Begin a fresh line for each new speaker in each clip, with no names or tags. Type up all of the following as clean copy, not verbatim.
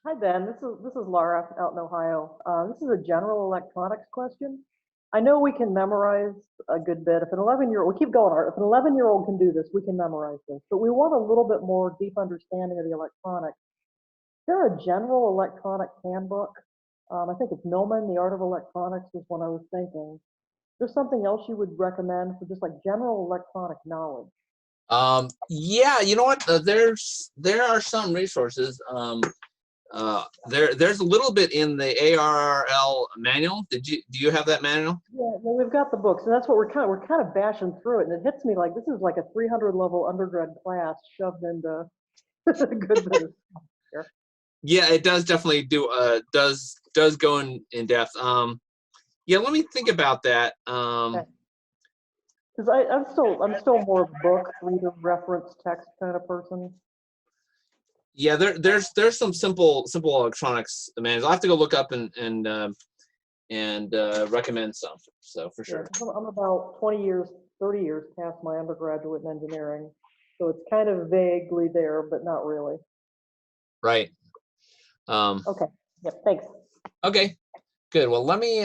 Hi Ben, this is Laura out in Ohio. This is a general electronics question. I know we can memorize a good bit. If an 11-year-old, we keep going, Art. If an 11-year-old can do this, we can memorize this. But we want a little bit more deep understanding of the electronics. Is there a general electronics handbook? I think it's Millman, The Art of Electronics was one I was thinking. There's something else you would recommend for just like general electronic knowledge?
Yeah, you know what? There are some resources. There's a little bit in the ARRL manual. Do you have that manual?
Yeah, well, we've got the books, and that's what we're kind of bashing through it, and it hits me like this is like a 300 level undergrad class shoved into a good bit of stuff here.
Yeah, it does definitely does go in depth. Yeah, let me think about that.
Because I'm still more of a book reader, reference text kind of person.
Yeah, there's some simple electronics manuals. I'll have to go look up and recommend some. So for
Yeah,
sure.
'cause I'm about 20 years, 30 years past my undergraduate in engineering, so it's kind of vaguely there, but not really.
Right.
Okay. Yep. Thanks.
Okay. Good. Well, let me.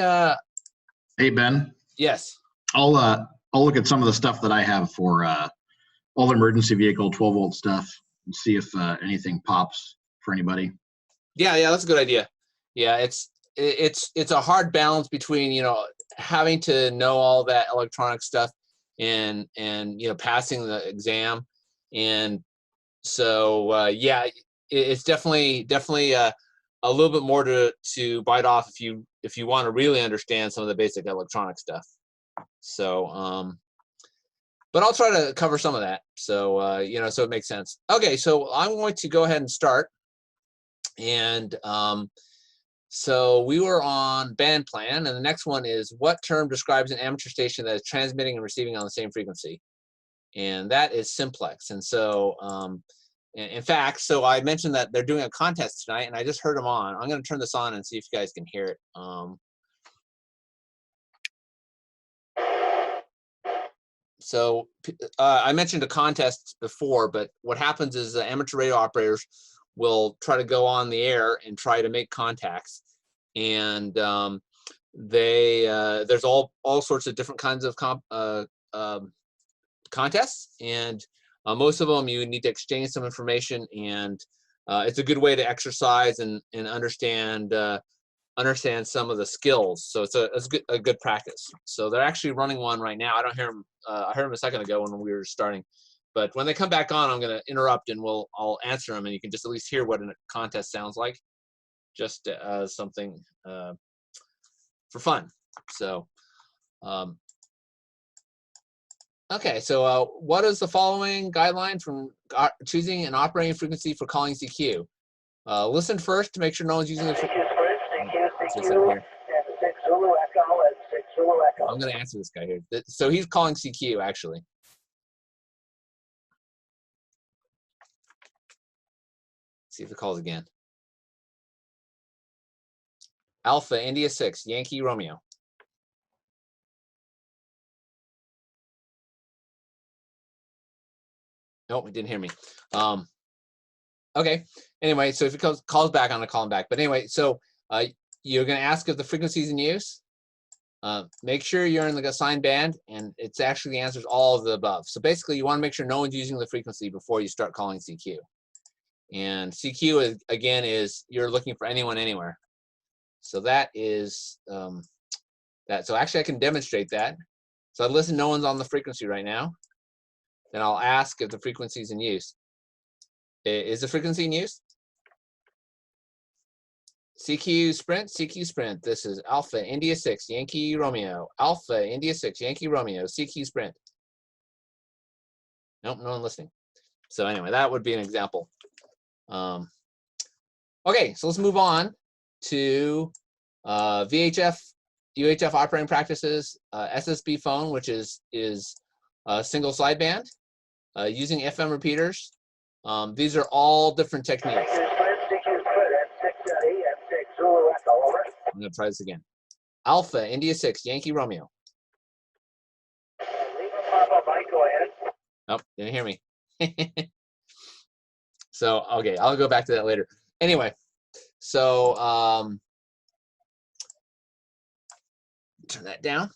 Hey Ben,
Yes.
I'll look at some of the stuff that I have for all emergency vehicle 12-volt stuff and see if anything pops for anybody.
Yeah, that's a good idea. Yeah, it's a hard balance between having to know all that electronic stuff and passing the exam, and so yeah, it's definitely a little bit more to bite off if you want to really understand some of the basic electronic stuff. So but I'll try to cover some of that. So so it makes sense. Okay, so I'm going to go ahead and start. And so we were on band plan, and the next one is what term describes an amateur station that is transmitting and receiving on the same frequency? And that is simplex. And so, in fact, so I mentioned that they're doing a contest tonight, and I just heard them on. I'm going to turn this on and see if you guys can hear it. So I mentioned a contest before, but what happens is amateur radio operators will try to go on the air and try to make contacts, and there's all sorts of different kinds of contests, and most of them you need to exchange some information, and it's a good way to exercise and understand some of the skills. So it's a good practice. So they're actually running one right now. I don't hear them. I heard them a second ago when we were starting, but when they come back on, I'm going to interrupt and I'll answer them, and you can just at least hear what a contest sounds like, just as something for fun. So okay, so what is the following guideline from choosing an operating frequency for calling CQ? Listen first to make sure no one's using the frequency. I'm going to answer this guy here. So he's calling CQ, actually. See if it calls again. Alpha, India 6, Yankee Romeo. Nope, it didn't hear me. Okay, anyway, so if it calls back, I'm going to call him back. But anyway, so you're going to ask if the frequency is in use. Make sure you're in the assigned band, and it's actually answers all of the above. So basically, you want to make sure no one's using the frequency before you start calling CQ. And CQ is, again, is you're looking for anyone, anywhere. So that is that. So actually, I can demonstrate that. So I listen, no one's on the frequency right now. Then I'll ask if the frequency is in use. Is the frequency in use? CQ Sprint. This is Alpha, India 6, Yankee Romeo. Alpha, India 6, Yankee Romeo, CQ Sprint. Nope, no one listening. So anyway, that would be an example. Okay, so let's move on to VHF, UHF operating practices, SSB phone, which is single sideband, using FM repeaters. These are all different techniques. I'm going to try this again. Alpha, India 6, Yankee Romeo. Nope, didn't hear me. So, okay, I'll go back to that later. Anyway, So turn that down.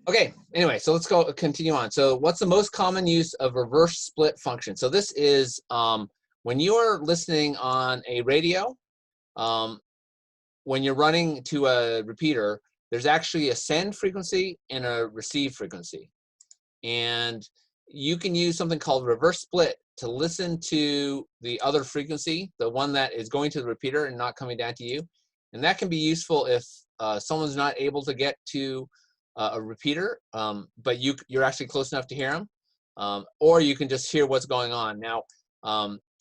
Okay, anyway, so let's continue on. So what's the most common use of reverse split function? So this is when you're listening on a radio, when you're running to a repeater, there's actually a send frequency and a receive frequency. And you can use something called reverse split to listen to the other frequency, the one that is going to the repeater and not coming down to you. And that can be useful if someone's not able to get to a repeater, but you're actually close enough to hear them, or you can just hear what's going on. Now,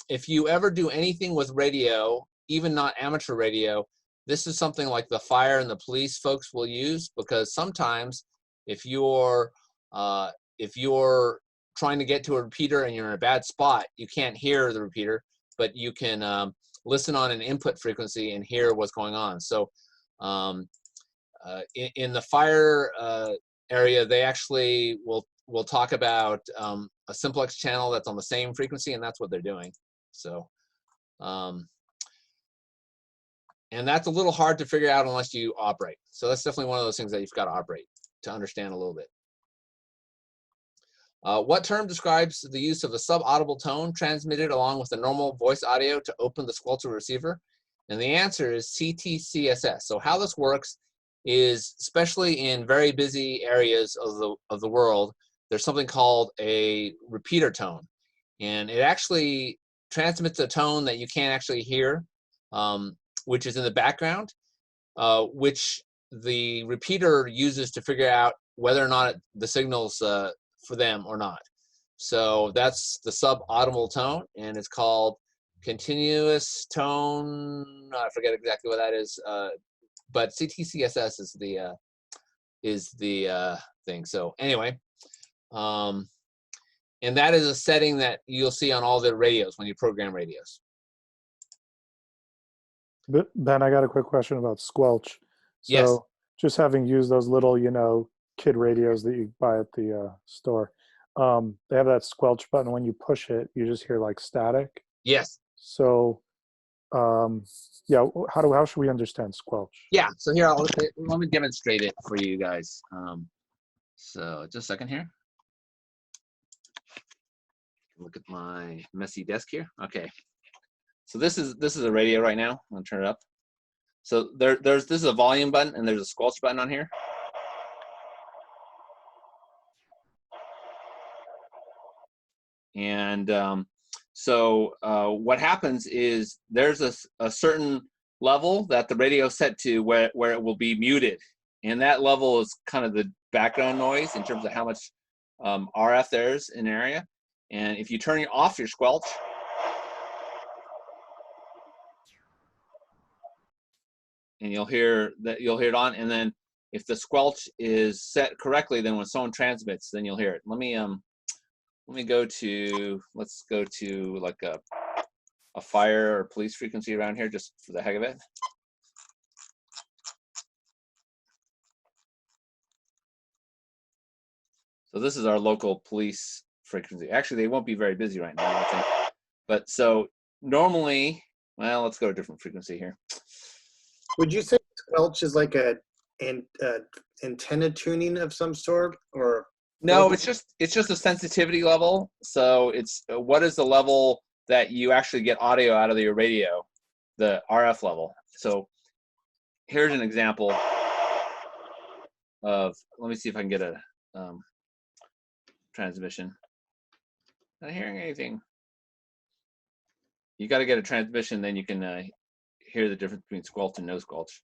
if you ever do anything with radio, even not amateur radio, this is something like the fire and the police folks will use, because sometimes if you're trying to get to a repeater and you're in a bad spot, you can't hear the repeater, but you can listen on an input frequency and hear what's going on. So in the fire area, they actually will talk about a simplex channel that's on the same frequency, and that's what they're doing. So, and that's a little hard to figure out unless you operate. So that's definitely one of those things that you've got to operate to understand a little bit. What term describes the use of a sub-audible tone transmitted along with the normal voice audio to open the Squelch receiver? And the answer is CTCSS. So how this works is, especially in very busy areas of the world, there's something called a repeater tone. And it actually transmits a tone that you can't actually hear, which is in the background, which the repeater uses to figure out whether or not the signal's for them or not. So that's the sub-audible tone, and it's called continuous tone. I forget exactly what that is, but CTCSS is the thing. So anyway, and that is a setting that you'll see on all the radios when you program radios.
Ben, I got a quick question about Squelch. So
Yes.
just having used those little, kid radios that you buy at the store, they have that Squelch button. When you push it, you just hear like static.
Yes.
So, yeah, how should we understand Squelch?
Yeah. So here, let me demonstrate it for you guys. So just a second here. Look at my messy desk here. Okay. So this is a radio right now. I'm gonna turn it up. So this is a volume button and there's a Squelch button on here. And what happens is there's a certain level that the radio is set to where it will be muted. And that level is kind of the background noise in terms of how much RF there is in an area. And if you turn off your Squelch, and you'll hear it on, and then if the Squelch is set correctly, then when someone transmits, then you'll hear it. Let me go to, let's go to like a fire or police frequency around here just for the heck of it. So this is our local police frequency. Actually, they won't be very busy right now, I think. But so normally, well, let's go to a different frequency here.
Would you say Squelch is like an antenna tuning of some sort, or?
No, it's just a sensitivity level. So it's what is the level that you actually get audio out of your radio, the RF level. So here's an example of, let me see if I can get a transmission. Not hearing anything. You got to get a transmission, then you can hear the difference between Squelch and no Squelch.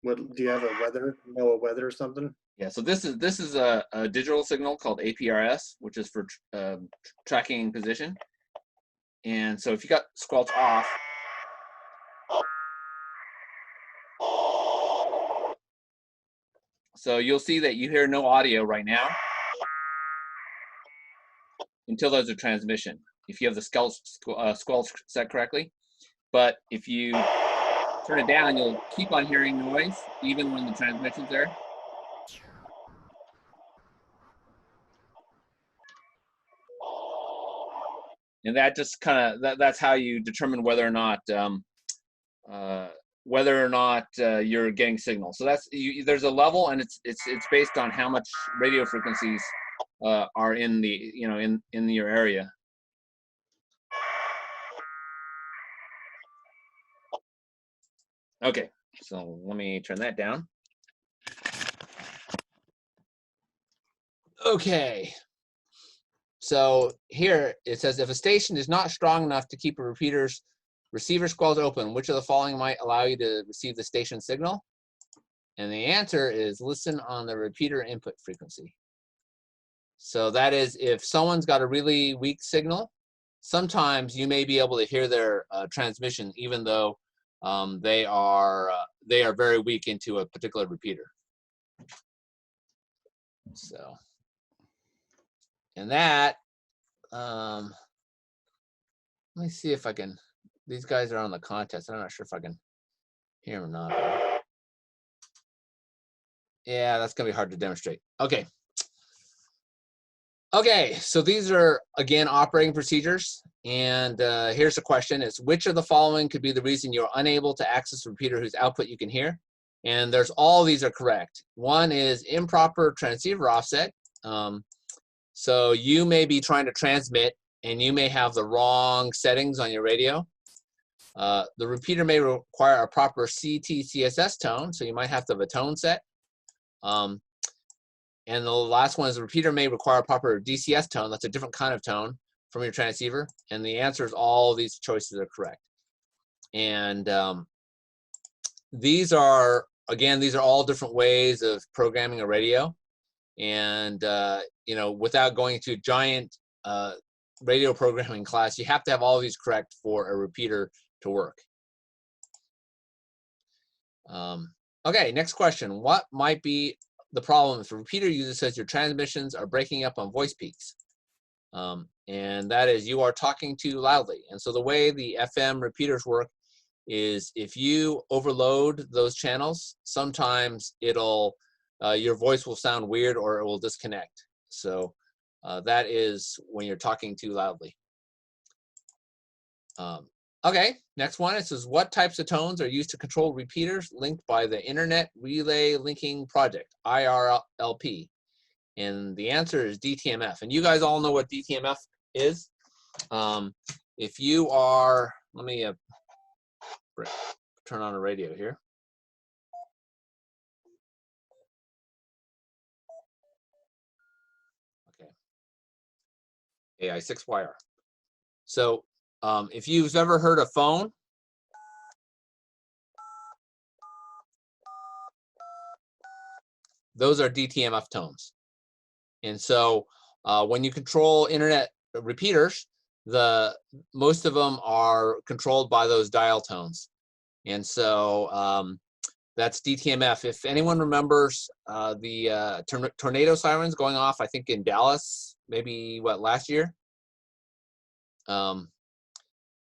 What, do you have a weather? Know a weather or something?
Yeah, so this is a digital signal called APRS, which is for tracking position. And so if you got Squelch off, so you'll see that you hear no audio right now until there's a transmission, if you have the Squelch set correctly. But if you turn it down, you'll keep on hearing noise even when the transmission's there. And that just kind of that's how you determine whether or not you're getting signal. So that's there's a level, and it's based on how much radio frequencies are in the in your area. Okay, so let me turn that down. Okay. So here it says, if a station is not strong enough to keep a repeater's receiver squelch open, which of the following might allow you to receive the station signal? And the answer is listen on the repeater input frequency. So that is, if someone's got a really weak signal, sometimes you may be able to hear their transmission, even though they are very weak into a particular repeater. So, and that, let me see if I can, these guys are on the contest. I'm not sure if I can hear them or not. Yeah, that's gonna be hard to demonstrate. Okay. Okay, so these are, again, operating procedures. And here's the question. It's which of the following could be the reason you're unable to access a repeater whose output you can hear? And there's all these are correct. One is improper transceiver offset. So you may be trying to transmit and you may have the wrong settings on your radio. The repeater may require a proper CT-CSS tone, so you might have to have a tone set. And the last one is the repeater may require a proper DCS tone. That's a different kind of tone from your transceiver. And the answer is all these choices are correct. And these are, again, these are all different ways of programming a radio. And, you know, without going to giant radio programming class, you have to have all these correct for a repeater to work. Okay, next question. What might be the problem if a repeater user says your transmissions are breaking up on voice peaks? And that is you are talking too loudly. And so the way the FM repeaters work is if you overload those channels, sometimes it'll, your voice will sound weird or it will disconnect. So that is when you're talking too loudly. Okay, next one, it says, what types of tones are used to control repeaters linked by the Internet Relay Linking Project, IRLP? And the answer is DTMF. And you guys all know what DTMF is. If you are, let me turn on a radio here. Okay, AI6YR. So if you've ever heard a phone, those are DTMF tones. And so when you control internet repeaters, most of them are controlled by those dial tones. And so that's DTMF. If anyone remembers the tornado sirens going off, I think in Dallas, maybe what, last year?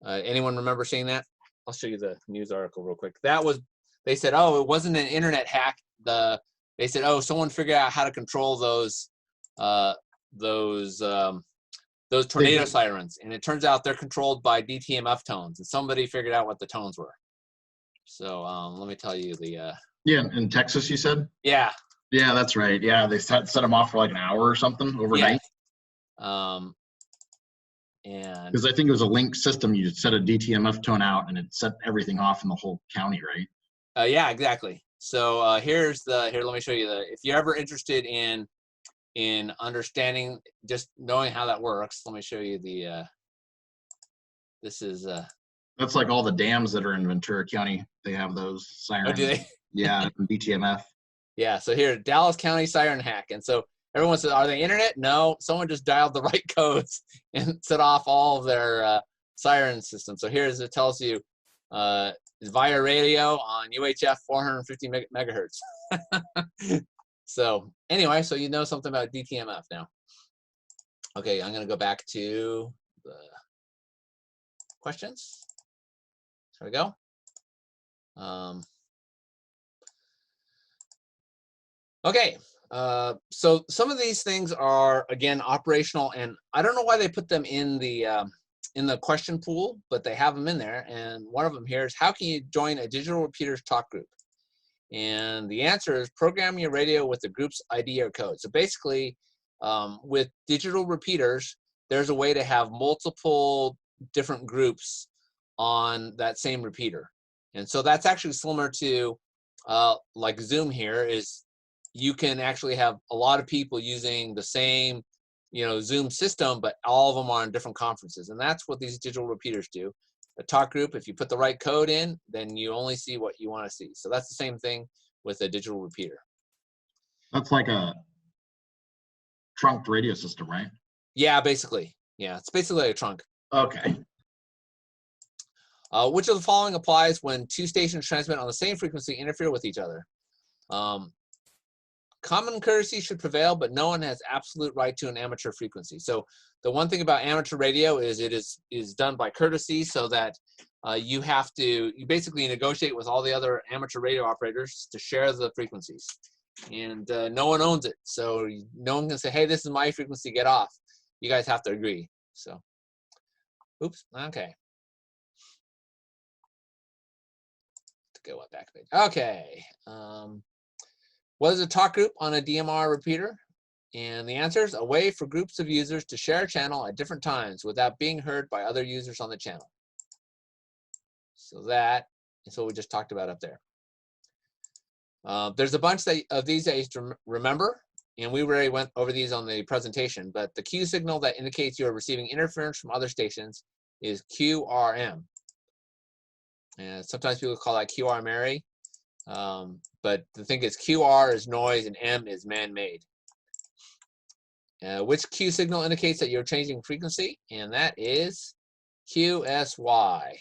Anyone remember seeing that? I'll show you the news article real quick. That was, they said, oh, it wasn't an internet hack. They said, oh, someone figured out how to control those tornado sirens, and it turns out they're controlled by DTMF tones, and somebody figured out what the tones were. So let me tell you the.
Yeah, in Texas, you said.
Yeah.
Yeah, that's right. Yeah, they set them off for like an hour or something overnight.
Yeah. And
because I think it was a link system, you set a DTMF tone out and it set everything off in the whole county, right?
Yeah, exactly. So here, let me show you if you're ever interested in understanding, just knowing how that works, let me show you this is
that's like all the dams that are in Ventura County, they have those sirens.
Oh, do they?
Yeah, DTMF.
Yeah, so here, Dallas County siren hack. And so everyone says, are they internet? No, someone just dialed the right codes and set off all of their siren systems. So here's, it tells you via radio on UHF 450 megahertz. So anyway, so you know something about DTMF now. Okay, I'm going to go back to the questions. There we go. Okay, so some of these things are, again, operational, and I don't know why they put them in the in the question pool, but they have them in there. And one of them here is, how can you join a digital repeaters talk group? And the answer is, program your radio with the group's ID or code. So basically, with digital repeaters, there's a way to have multiple different groups on that same repeater. And so that's actually similar to like Zoom here, is you can actually have a lot of people using the same, Zoom system, but all of them are on different conferences. And that's what these digital repeaters do. A talk group, if you put the right code in, then you only see what you want to see. So that's the same thing with a digital repeater.
That's like a trunked radio system, right?
Yeah, basically. Yeah, it's basically like a trunk.
Okay.
Which of the following applies when two stations transmit on the same frequency interfere with each other? Common courtesy should prevail, but no one has absolute right to an amateur frequency. So the one thing about amateur radio is it is done by courtesy, so that you basically negotiate with all the other amateur radio operators to share the frequencies. And no one owns it. So no one can say, hey, this is my frequency, get off. You guys have to agree. So, oops, okay. Go back page. Okay. What is a talk group on a DMR repeater? And the answer is a way for groups of users to share a channel at different times without being heard by other users on the channel. So that is what we just talked about up there. There's a bunch of these that you have to remember, and we already went over these on the presentation, but the Q signal that indicates you're receiving interference from other stations is QRM. And sometimes people call that QR Mary. But the thing is, QR is noise and M is man-made. Which Q signal indicates that you're changing frequency? And that is QSY.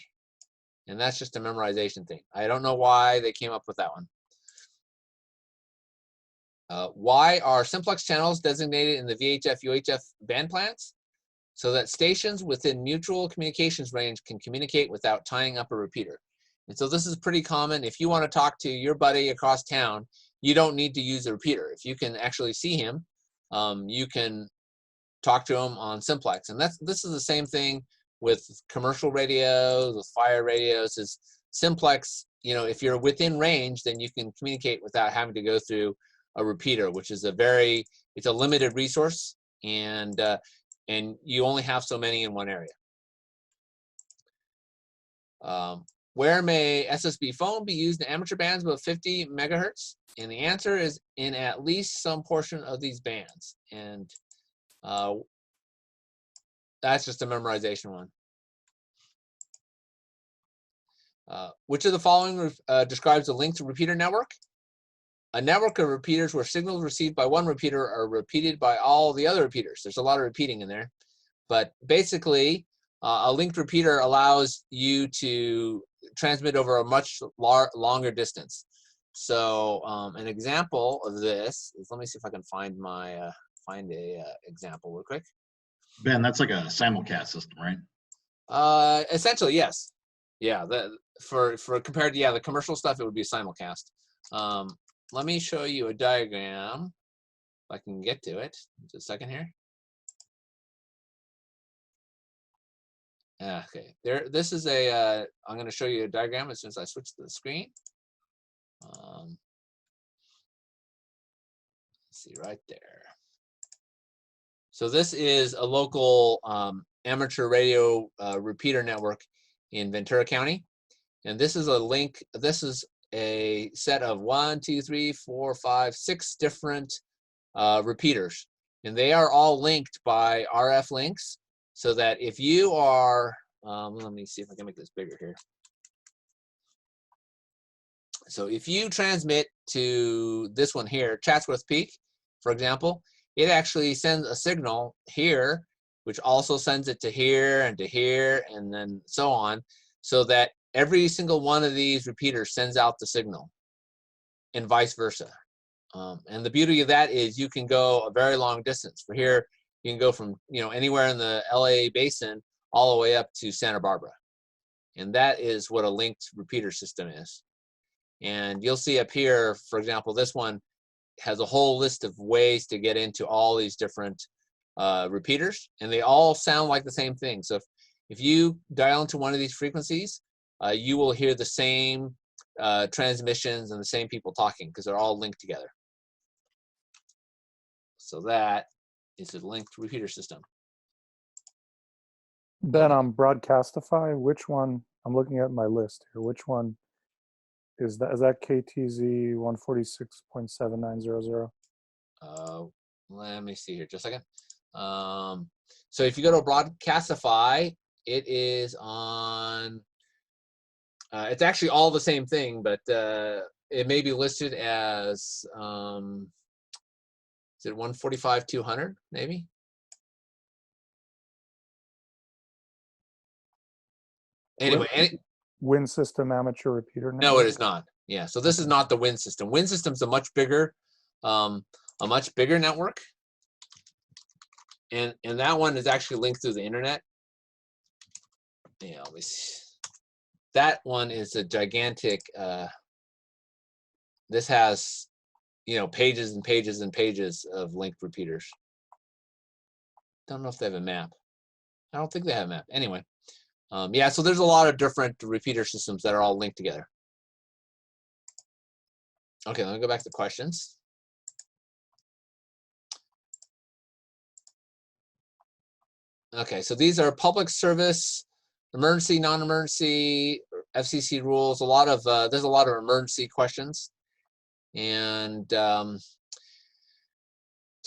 And that's just a memorization thing. I don't know why they came up with that one. Why are simplex channels designated in the VHF-UHF band plans? So that stations within mutual communications range can communicate without tying up a repeater. And so this is pretty common. If you want to talk to your buddy across town, you don't need to use a repeater. If you can actually see him, you can talk to him on simplex. And this is the same thing with commercial radios, with fire radios. Is simplex, if you're within range, then you can communicate without having to go through a repeater, which is it's a limited resource, and you only have so many in one area. Where may SSB phone be used in amateur bands above 50 megahertz? And the answer is in at least some portion of these bands. And that's just a memorization one. Which of the following describes a linked repeater network? A network of repeaters where signals received by one repeater are repeated by all the other repeaters. There's a lot of repeating in there. But basically, a linked repeater allows you to transmit over a much longer distance. So an example of this is, let me see if I can find my example real quick.
Ben, that's like a simulcast system, right?
Essentially, yes. Yeah, for compared to the commercial stuff, it would be a simulcast. Let me show you a diagram if I can get to it. Just a second here. Okay, this is I'm going to show you a diagram as soon as I switch to the screen. Let's see right there. So this is a local amateur radio repeater network in Ventura County, and this is a link. This is a set of 1, 2, 3, 4, 5, 6 different repeaters, and they are all linked by RF links. So that if you are, let me see if I can make this bigger here. So if you transmit to this one here, Chatsworth Peak, for example, it actually sends a signal here, which also sends it to here and to here, and then so on, so that every single one of these repeaters sends out the signal, and vice versa. And the beauty of that is you can go a very long distance. For here, you can go from anywhere in the LA basin all the way up to Santa Barbara. And that is what a linked repeater system is. And you'll see up here, for example, this one has a whole list of ways to get into all these different repeaters, and they all sound like the same thing. So If you dial into one of these frequencies, you will hear the same transmissions and the same people talking because they're all linked together. So that is a linked repeater system.
Ben, on Broadcastify, which one, I'm looking at my list here, which one is that? Is that KTZ 146.7900?
Let me see here just a second. So if you go to Broadcastify, it is on, it's actually all the same thing, but it may be listed as, is it 145.200 maybe? Anyway,
Wind system amateur repeater network?
no, it is not. Yeah, so this is not the Wind system. Wind system's a much bigger network. And that one is actually linked through the internet. Yeah, let me see. That one is a gigantic, this has, you know, pages and pages and pages of linked repeaters. Don't know if they have a map. I don't think they have a map. Anyway, yeah, so there's a lot of different repeater systems that are all linked together. Okay, let me go back to questions. Okay, so these are public service, emergency, non-emergency, FCC rules. There's a lot of emergency questions, and just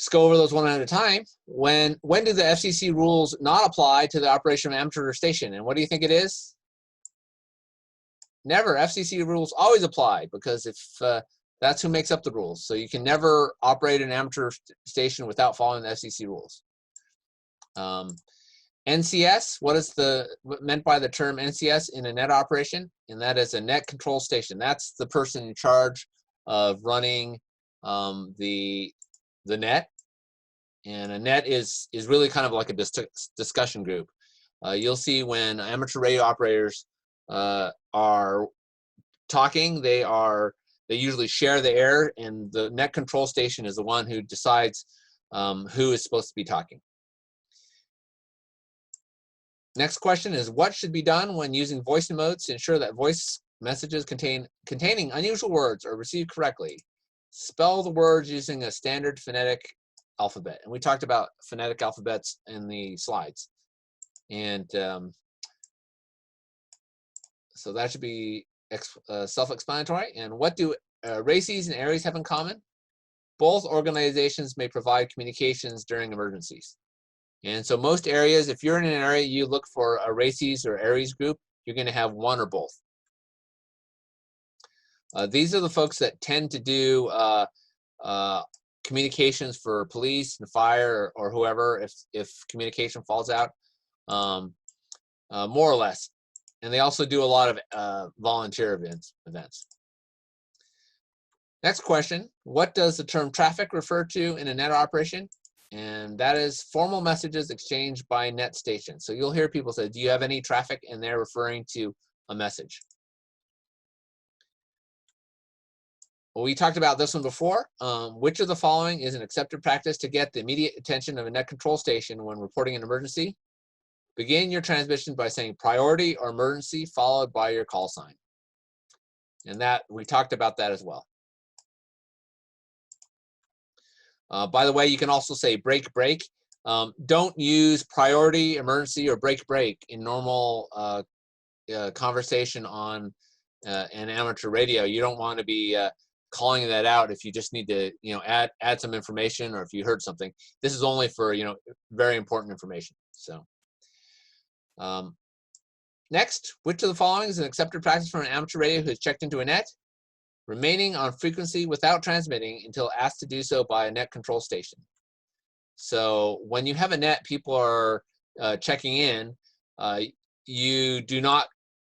go over those one at a time. When do the FCC rules not apply to the operation of an amateur station? And what do you think it is? Never. FCC rules always apply, because if that's who makes up the rules. So you can never operate an amateur station without following the FCC rules. NCS, what is meant by the term NCS in a net operation? And that is a net control station. That's the person in charge of running the net. And a net is really kind of like a discussion group. You'll see when amateur radio operators are talking, they usually share the air, and the net control station is the one who decides who is supposed to be talking. Next question is, what should be done when using voice emotes to ensure that voice messages containing unusual words are received correctly? Spell the words using a standard phonetic alphabet. And we talked about phonetic alphabets in the slides. And so that should be self-explanatory. And what do RACES and ARES have in common? Both organizations may provide communications during emergencies. And so most areas, if you're in an area, you look for a RACES or ARES group, you're going to have one or both. These are the folks that tend to do communications for police and fire or whoever, if communication falls out, more or less. And they also do a lot of volunteer events. Next question, what does the term traffic refer to in a net operation? And that is formal messages exchanged by net stations. So you'll hear people say, do you have any traffic? And they're referring to a message. Well, we talked about this one before. Which of the following is an accepted practice to get the immediate attention of a net control station when reporting an emergency? Begin your transmission by saying priority or emergency followed by your call sign. And that, we talked about that as well. By the way, you can also say break, break. Don't use priority, emergency, or break, break in normal conversation on an amateur radio. You don't want to be calling that out if you just need to, add some information, or if you heard something. This is only for, very important information. So next, which of the following is an accepted practice for an amateur radio who has checked into a net? Remaining on frequency without transmitting until asked to do so by a net control station. So when you have a net, people are checking in. You do not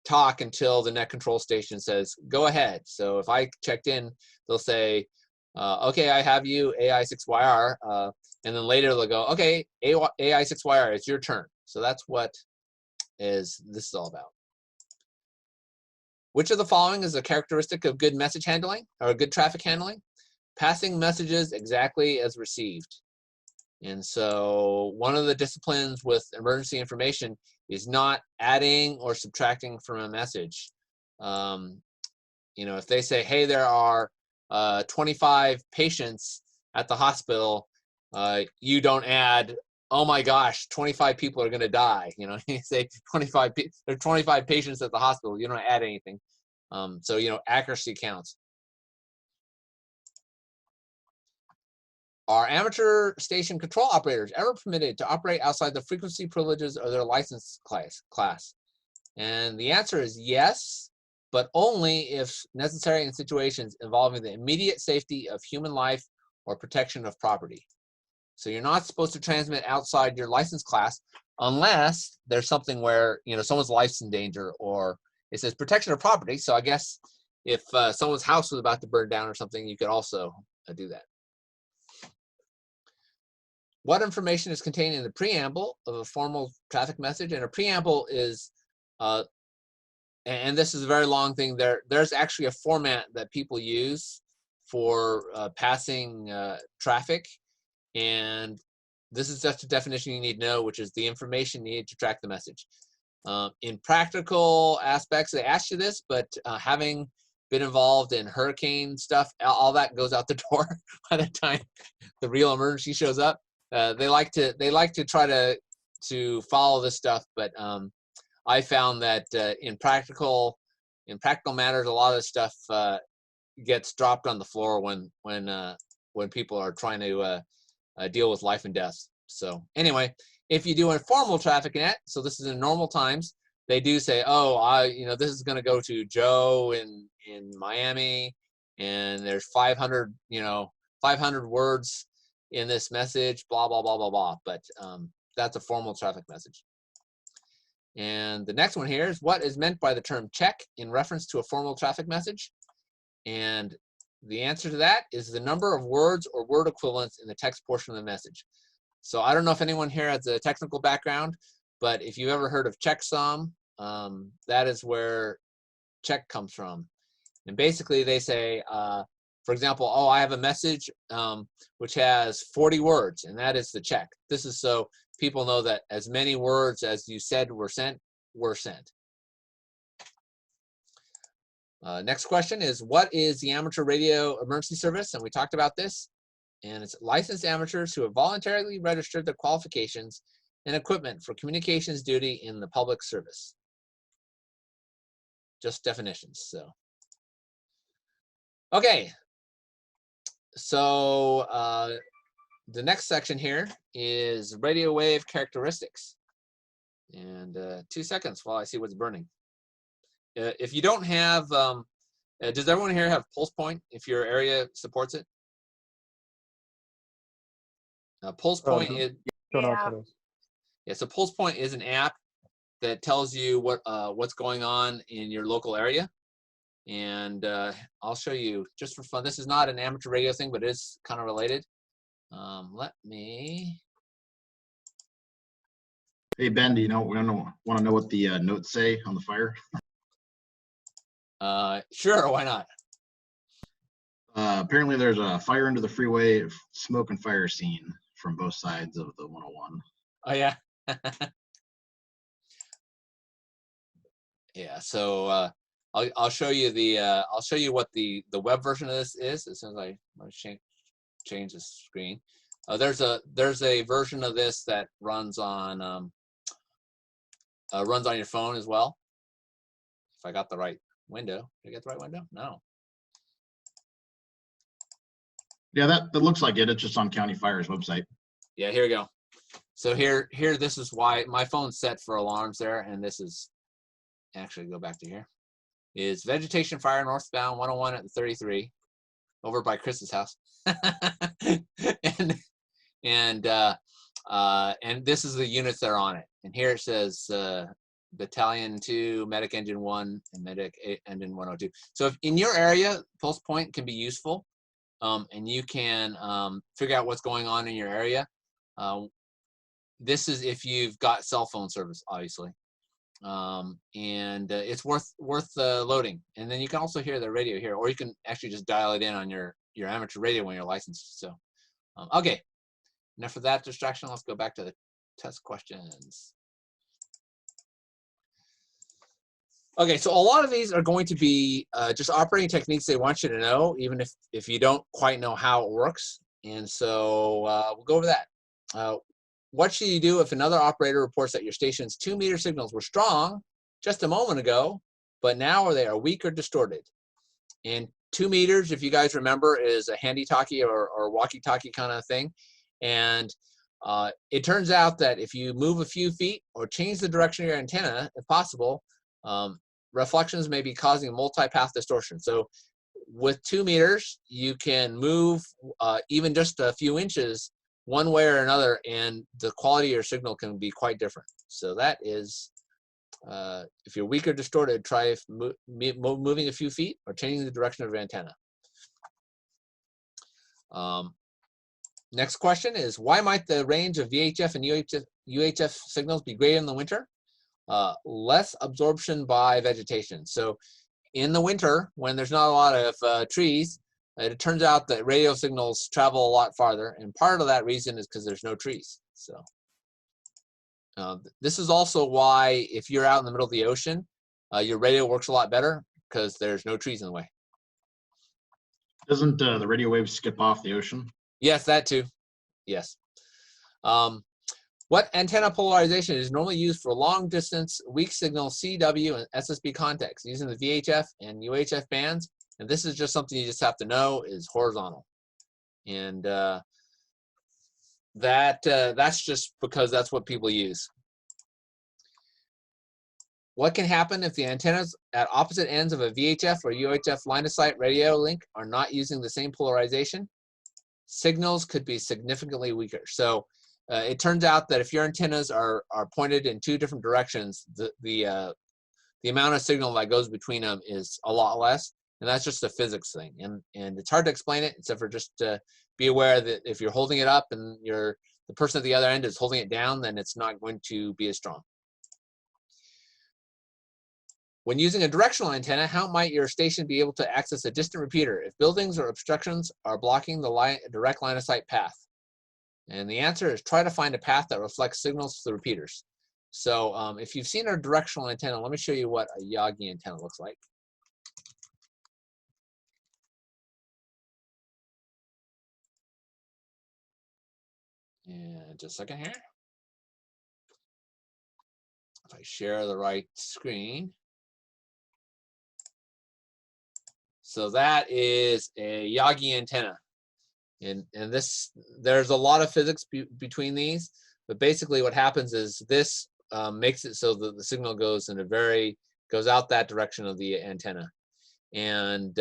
talk until the net control station says, go ahead. So if I checked in, they'll say, okay, I have you, AI6YR. And then later they'll go, okay, AI6YR, it's your turn. So that's what this is all about. Which of the following is a characteristic of good message handling or good traffic handling? Passing messages exactly as received. And so one of the disciplines with emergency information is not adding or subtracting from a message. You know, if they say, hey, there are 25 patients at the hospital, you don't add, oh my gosh, 25 people are going to die. You know, you say there are 25 patients at the hospital. You don't add anything. So, you know, accuracy counts. Are amateur station control operators ever permitted to operate outside the frequency privileges of their license class? And the answer is yes, but only if necessary in situations involving the immediate safety of human life or protection of property. So you're not supposed to transmit outside your license class unless there's something where, you know, someone's life's in danger, or it says protection of property. So I guess if someone's house was about to burn down or something, you could also do that. What information is contained in the preamble of a formal traffic message? And a preamble is, and this is a very long thing, there's actually a format that people use for passing traffic. And this is just a definition you need to know, which is the information needed to track the message. In practical aspects, they ask you this, but having been involved in hurricane stuff, all that goes out the door by the time the real emergency shows up. They like to try to follow this stuff, but I found that in practical matters, a lot of this stuff gets dropped on the floor when people are trying to deal with life and death. So anyway, if you do informal traffic net, so this is in normal times, they do say, oh, you know, this is going to go to Joe in Miami, and there's 500 words in this message, blah blah blah blah blah. But that's a formal traffic message. And the next one here is, what is meant by the term check in reference to a formal traffic message? And the answer to that is the number of words or word equivalents in the text portion of the message. So I don't know if anyone here has a technical background, but if you've ever heard of checksum, that is where check comes from. And basically they say, for example, oh, I have a message which has 40 words, and that is the check. This is so people know that as many words as you said were sent, were sent. Next question is, what is the amateur radio emergency service? And we talked about this. And it's licensed amateurs who have voluntarily registered their qualifications and equipment for communications duty in the public service. Just definitions. So, okay. So the next section here is radio wave characteristics. And 2 seconds while I see what's burning. If you don't have, does everyone here have pulse point if your area supports it? Pulse point is, yeah, so Pulse Point is an app that tells you what's going on in your local area. And I'll show you just for fun. This is not an amateur radio thing, but it is kind of related. Let me.
Hey Ben, do you know? Want to know what the notes say on the fire?
Sure, why not?
Apparently, there's a fire under the freeway, smoke and fire scene from both sides of the 101.
Oh yeah. Yeah. So I'll show you what the web version of this is as soon as I change the screen. There's a version of this that runs on your phone as well. If I got the right window, did I get the right window? No.
Yeah, that looks like it. It's just on County Fire's website.
Yeah, here we go. So here, this is why my phone's set for alarms there, and this is actually go back to here. Is vegetation fire northbound 101 at the 33, over by Chris's house, and this is the units that are on it. And here it says Battalion 2, Medic Engine 1, and Medic Engine 102. So if in your area, Pulse Point can be useful. And you can figure out what's going on in your area. This is if you've got cell phone service, obviously, and it's worth loading. And then you can also hear the radio here, or you can actually just dial it in on your amateur radio when you're licensed. So, okay. enough of that distraction. Let's go back to the test questions. Okay, so a lot of these are going to be just operating techniques they want you to know, even if you don't quite know how it works. And so we'll go over that. What should you do if another operator reports that your station's 2-meter signals were strong just a moment ago, but now they are weak or distorted? And 2 meters, if you guys remember, is a handy-talkie or walkie-talkie kind of thing. And it turns out that if you move a few feet or change the direction of your antenna, if possible, reflections may be causing multi-path distortion. So with 2 meters, you can move even just a few inches one way or another, and the quality of your signal can be quite different. So that is, if you're weak or distorted, try moving a few feet or changing the direction of your antenna. Next question is, why might the range of VHF and UHF signals be greater in the winter? Less absorption by vegetation. So in the winter, when there's not a lot of trees, it turns out that radio signals travel a lot farther, and part of that reason is because there's no trees. So this is also why if you're out in the middle of the ocean, your radio works a lot better because there's no trees in the way.
Doesn't the radio waves skip off the ocean?
Yes, that too. Yes. What antenna polarization is normally used for long distance weak signal CW and SSB contacts using the VHF and UHF bands? And this is just something you just have to know is horizontal. And that's just because that's what people use. What can happen if the antennas at opposite ends of a VHF or UHF line of sight radio link are not using the same polarization? Signals could be significantly weaker. So it turns out that if your antennas are pointed in 2 different directions, the amount of signal that goes between them is a lot less, and that's just a physics thing. And it's hard to explain it, except for just to be aware that if you're holding it up and the person at the other end is holding it down, then it's not going to be as strong. When using a directional antenna, how might your station be able to access a distant repeater if buildings or obstructions are blocking the direct line of sight path? And the answer is try to find a path that reflects signals to the repeaters. So if you've seen a directional antenna, let me show you what a Yagi antenna looks like. And just a second here. If I share the right screen. So that is a Yagi antenna. And this, there's a lot of physics between these, but basically what happens is this makes it so that the signal goes out that direction of the antenna. And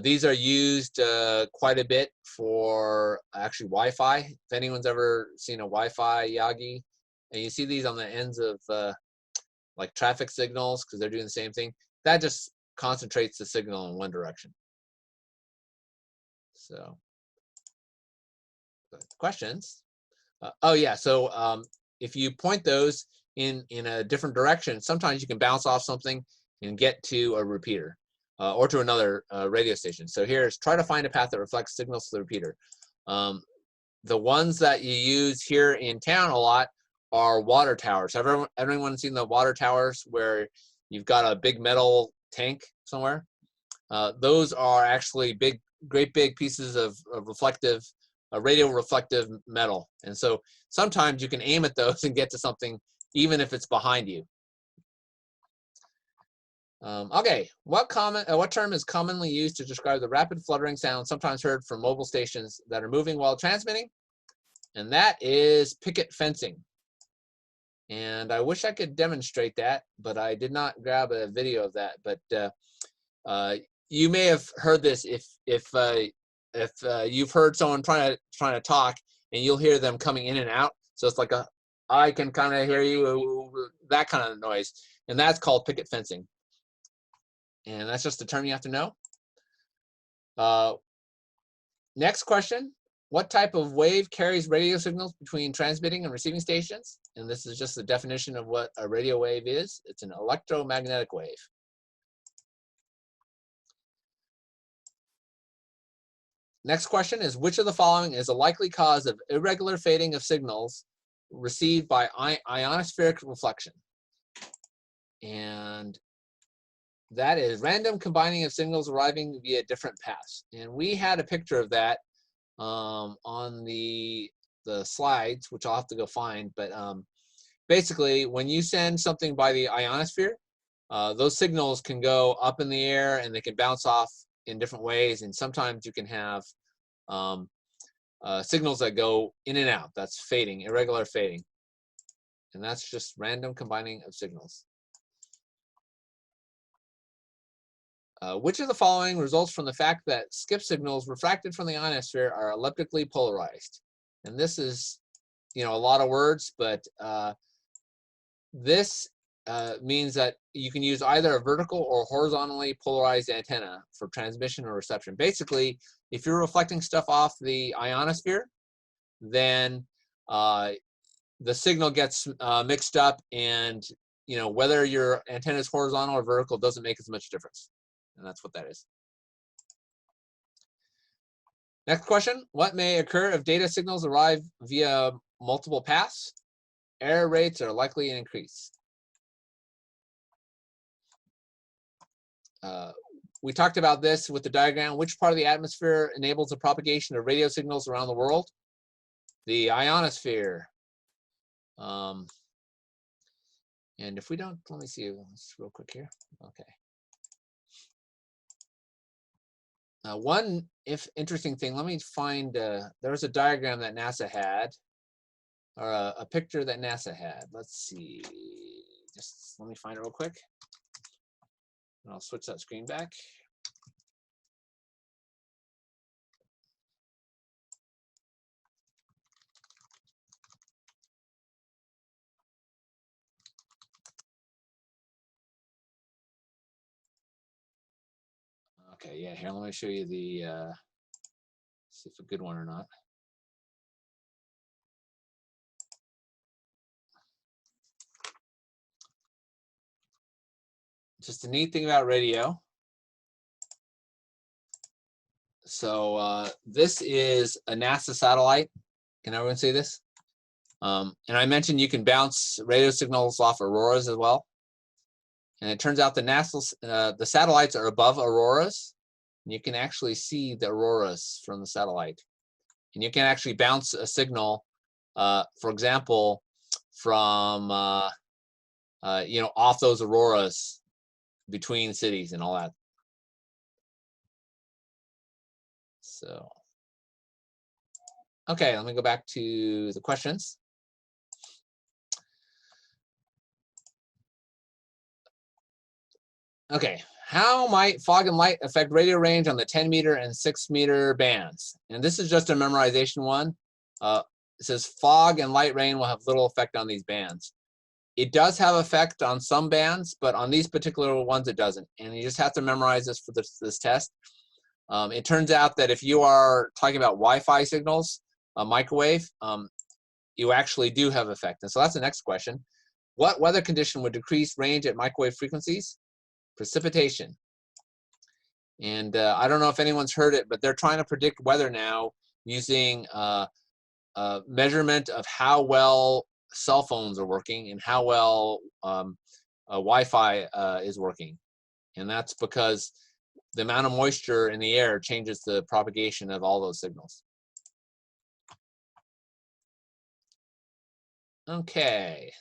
these are used quite a bit for actually Wi-Fi. If anyone's ever seen a Wi-Fi Yagi, and you see these on the ends of like traffic signals, because they're doing the same thing, that just concentrates the signal in one direction. So, questions? Oh yeah, so if you point those in a different direction, sometimes you can bounce off something and get to a repeater or to another radio station. So here's try to find a path that reflects signals to the repeater. The ones that you use here in town a lot are water towers. Have everyone seen the water towers where you've got a big metal tank somewhere? Those are actually great big pieces of reflective, radio reflective metal. And so sometimes you can aim at those and get to something even if it's behind you. Okay, what term is commonly used to describe the rapid fluttering sound sometimes heard from mobile stations that are moving while transmitting? And that is picket fencing. And I wish I could demonstrate that, but I did not grab a video of that. But you may have heard this if you've heard someone trying to talk, and you'll hear them coming in and out. So it's like I can kind of hear you, that kind of noise, and that's called picket fencing. And that's just a term you have to know. Next question. What type of wave carries radio signals between transmitting and receiving stations? And this is just the definition of what a radio wave is. It's an electromagnetic wave. Next question is, which of the following is a likely cause of irregular fading of signals received by ionospheric reflection? And that is random combining of signals arriving via different paths. And we had a picture of that on the slides, which I'll have to go find. But basically, when you send something by the ionosphere, those signals can go up in the air and they can bounce off in different ways. And sometimes you can have signals that go in and out. That's fading, irregular fading. And that's just random combining of signals. Which of the following results from the fact that skip signals refracted from the ionosphere are elliptically polarized? And this is, a lot of words, but this means that you can use either a vertical or horizontally polarized antenna for transmission or reception. Basically, if you're reflecting stuff off the ionosphere, then the signal gets mixed up, and whether your antenna is horizontal or vertical doesn't make as much difference. And that's what that is. Next question, what may occur if data signals arrive via multiple paths? Error rates are likely to increase. We talked about this with the diagram. Which part of the atmosphere enables the propagation of radio signals around the world? The ionosphere. And if we don't, let me see this real quick here. Okay. One interesting thing, let me find, there was a diagram that NASA had, or a picture that NASA had. Let's see, just let me find it real quick. And I'll switch that screen back. Okay, yeah, here, let me show you the, see if it's a good one or not. Just a neat thing about radio. So this is a NASA satellite. Can everyone see this? And I mentioned you can bounce radio signals off auroras as well. And it turns out the satellites are above auroras. And you can actually see the auroras from the satellite. And you can actually bounce a signal, for example, from off those auroras between cities and all that. So, okay, let me go back to the questions. Okay, how might fog and light affect radio range on the 10-meter and 6-meter bands? And this is just a memorization one. It says fog and light rain will have little effect on these bands. It does have effect on some bands, but on these particular ones it doesn't. And you just have to memorize this for this test. It turns out that if you are talking about Wi-Fi signals, a microwave, you actually do have effect. And so that's the next question. What weather condition would decrease range at microwave frequencies? Precipitation. And I don't know if anyone's heard it, but they're trying to predict weather now using measurement of how well cell phones are working and how well Wi-Fi is working. And that's because the amount of moisture in the air changes the propagation of all those signals. Okay.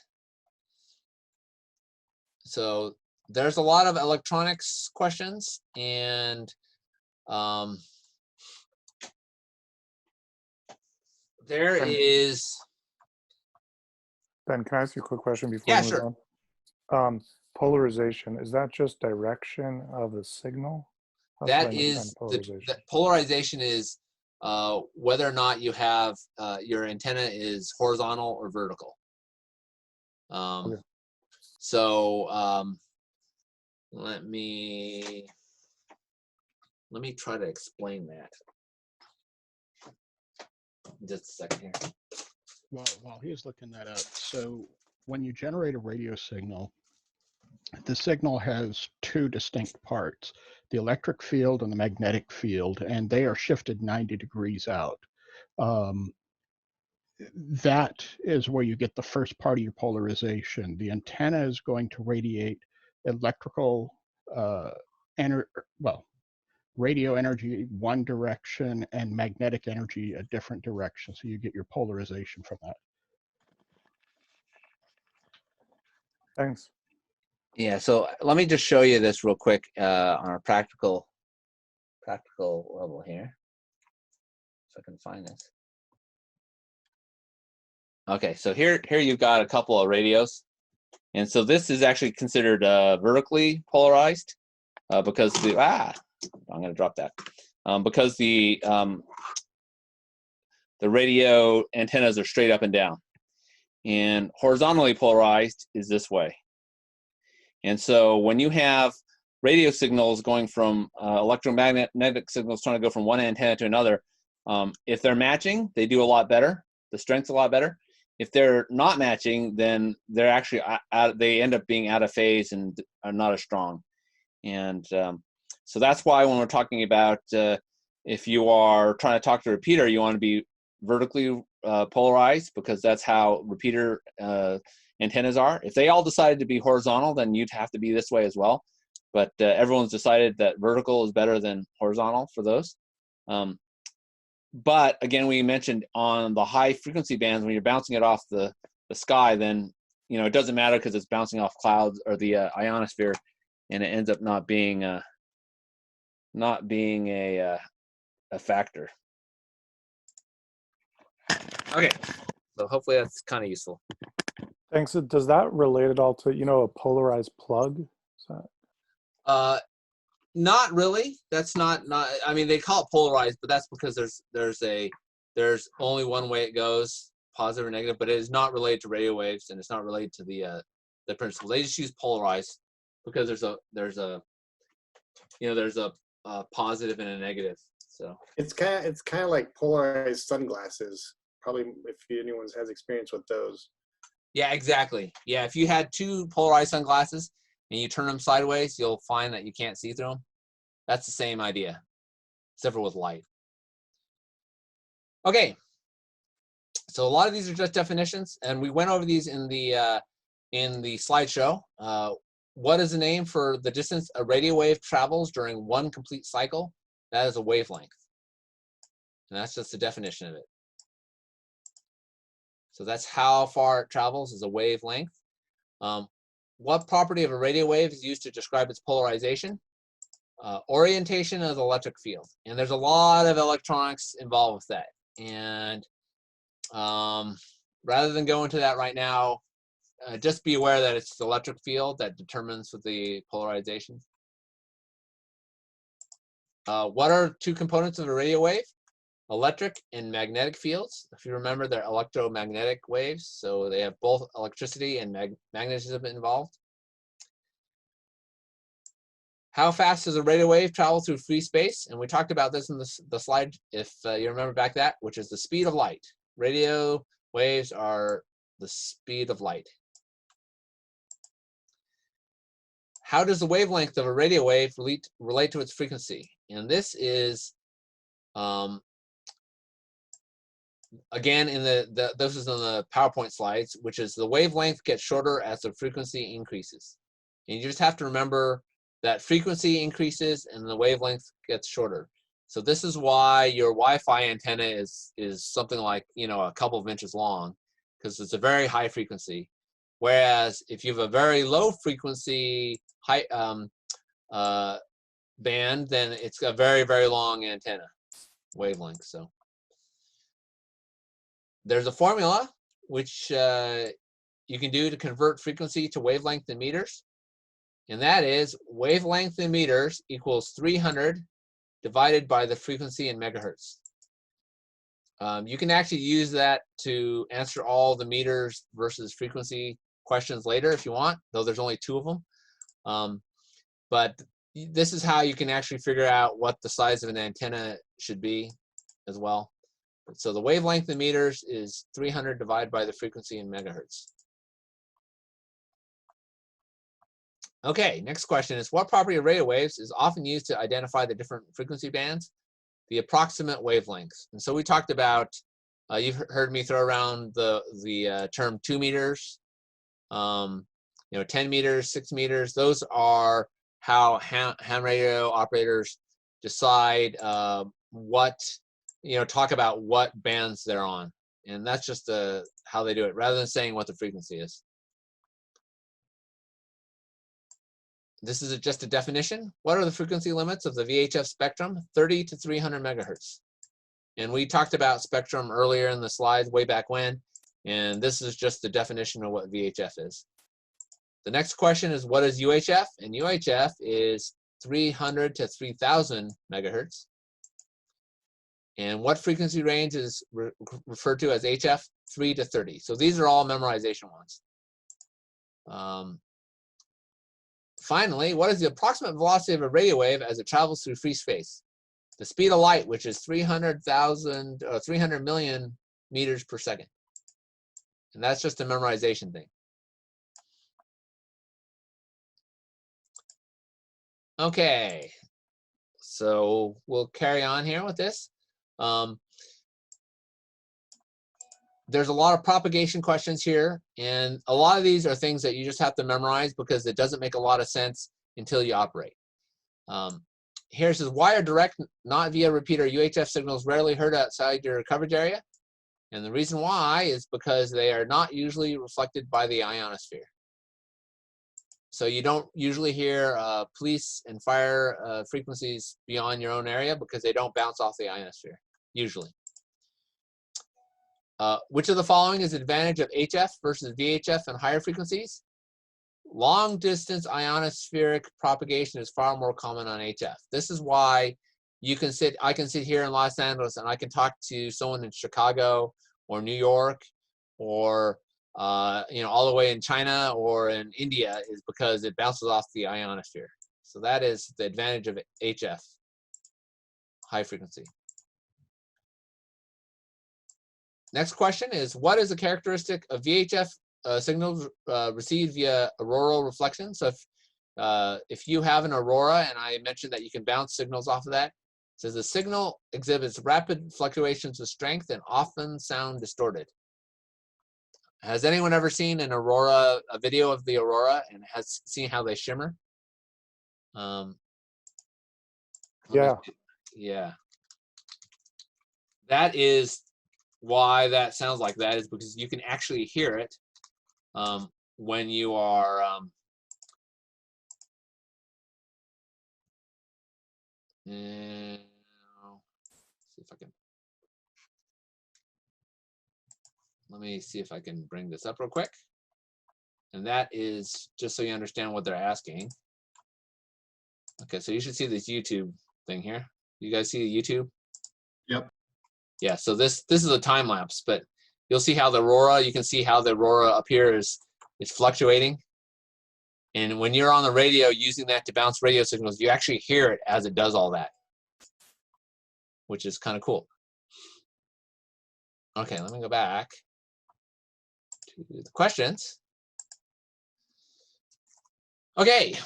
So there's a lot of electronics questions, and there is.
Ben, can I ask you a quick question before
Yeah,
we move
sure.
on? Polarization, is that just direction of the signal?
That is
polarization?
The polarization is whether or not you have your antenna is horizontal or vertical.
Okay.
So let me try to explain that. Just a second here.
Well, while he's looking that up, so when you generate a radio signal, the signal has two distinct parts, the electric field and the magnetic field, and they are shifted 90 degrees out. That is where you get the first part of your polarization. The antenna is going to radiate electrical radio energy one direction and magnetic energy a different direction. So you get your polarization from that.
Thanks.
Yeah, so let me just show you this real quick on a practical level here. If I can find this. Okay, so here you've got a couple of radios. And so this is actually considered vertically polarized because I'm going to drop that. Because the radio antennas are straight up and down. And horizontally polarized is this way. And so when you have radio signals going from electromagnetic signals trying to go from one antenna to another, if they're matching, they do a lot better. The strength's a lot better. If they're not matching, then they're actually they end up being out of phase and are not as strong. And so that's why when we're talking about if you are trying to talk to a repeater, you want to be vertically polarized, because that's how repeater antennas are. If they all decided to be horizontal, then you'd have to be this way as well. But everyone's decided that vertical is better than horizontal for those. But again, we mentioned on the high frequency bands, when you're bouncing it off the sky, then it doesn't matter because it's bouncing off clouds or the ionosphere, and it ends up not being a factor. Okay, so hopefully that's kind of useful.
Thanks. Does that relate at all to a polarized plug?
Not really. That's not. I mean, they call it polarized, but that's because there's only one way it goes, positive or negative. But it is not related to radio waves, and it's not related to the principle. They just use polarized because there's a positive and a negative. So
it's kind of like polarized sunglasses. Probably if anyone has experience with those.
Yeah, exactly. Yeah, if you had two polarized sunglasses and you turn them sideways, you'll find that you can't see through them. That's the same idea, except for with light. Okay, so a lot of these are just definitions, and we went over these in the slideshow. What is the name for the distance a radio wave travels during one complete cycle? That is a wavelength, and that's just the definition of it. So that's how far it travels is a wavelength. What property of a radio wave is used to describe its polarization? Orientation of the electric field. And there's a lot of electronics involved with that. And rather than go into that right now, just be aware that it's the electric field that determines the polarization. What are two components of a radio wave? Electric and magnetic fields. If you remember, they're electromagnetic waves, so they have both electricity and magnetism involved. How fast does a radio wave travel through free space? And we talked about this in the slide, if you remember back that, which is the speed of light. Radio waves are the speed of light. How does the wavelength of a radio wave relate to its frequency? And this is again, this is in the PowerPoint slides, which is the wavelength gets shorter as the frequency increases. And you just have to remember that frequency increases and the wavelength gets shorter. So this is why your Wi-Fi antenna is something like a couple of inches long, because it's a very high frequency. Whereas if you have a very low frequency band, then it's a very, very long antenna wavelength. So there's a formula which you can do to convert frequency to wavelength in meters. And that is wavelength in meters equals 300 divided by the frequency in megahertz. You can actually use that to answer all the meters versus frequency questions later if you want, though there's only 2 of them. But this is how you can actually figure out what the size of an antenna should be as well. So the wavelength in meters is 300 divided by the frequency in megahertz. Okay, next question is, what property of radio waves is often used to identify the different frequency bands? The approximate wavelengths. And so we talked about, you've heard me throw around the term 2 meters, 10 meters, 6 meters. Those are how ham radio operators decide talk about what bands they're on. And that's just how they do it, rather than saying what the frequency is. This is just a definition. What are the frequency limits of the VHF spectrum? 30 to 300 megahertz. And we talked about spectrum earlier in the slides way back when, and this is just the definition of what VHF is. The next question is, what is UHF? And UHF is 300 to 3000 megahertz. And what frequency range is referred to as HF? 3 to 30. So these are all memorization ones. Finally, what is the approximate velocity of a radio wave as it travels through free space? The speed of light, which is 300 million meters per second. And that's just a memorization thing. Okay, so we'll carry on here with this. There's a lot of propagation questions here, and a lot of these are things that you just have to memorize because it doesn't make a lot of sense until you operate. Here it says, why are direct, not via repeater, UHF signals rarely heard outside your coverage area? And the reason why is because they are not usually reflected by the ionosphere. So you don't usually hear police and fire frequencies beyond your own area because they don't bounce off the ionosphere, usually. Which of the following is the advantage of HF versus VHF and higher frequencies? Long distance ionospheric propagation is far more common on HF. This is why I can sit here in Los Angeles and I can talk to someone in Chicago or New York or all the way in China or in India, is because it bounces off the ionosphere. So that is the advantage of HF, high frequency. Next question is, what is a characteristic of VHF signals received via auroral reflection? So if you have an aurora, and I mentioned that you can bounce signals off of that, it says the signal exhibits rapid fluctuations of strength and often sound distorted. Has anyone ever seen an aurora, a video of the aurora, and has seen how they shimmer?
Yeah.
Yeah. That is why that sounds like that, is because you can actually hear it when you are see if I can. Let me see if I can bring this up real quick. And that is just so you understand what they're asking. Okay, so you should see this YouTube thing here. You guys see the YouTube?
Yep.
Yeah, so this is a time lapse, but you'll see how the aurora, you can see how the aurora up here is fluctuating. And when you're on the radio using that to bounce radio signals, you actually hear it as it does all that, which is kind of cool. Okay, let me go back to the questions. Okay.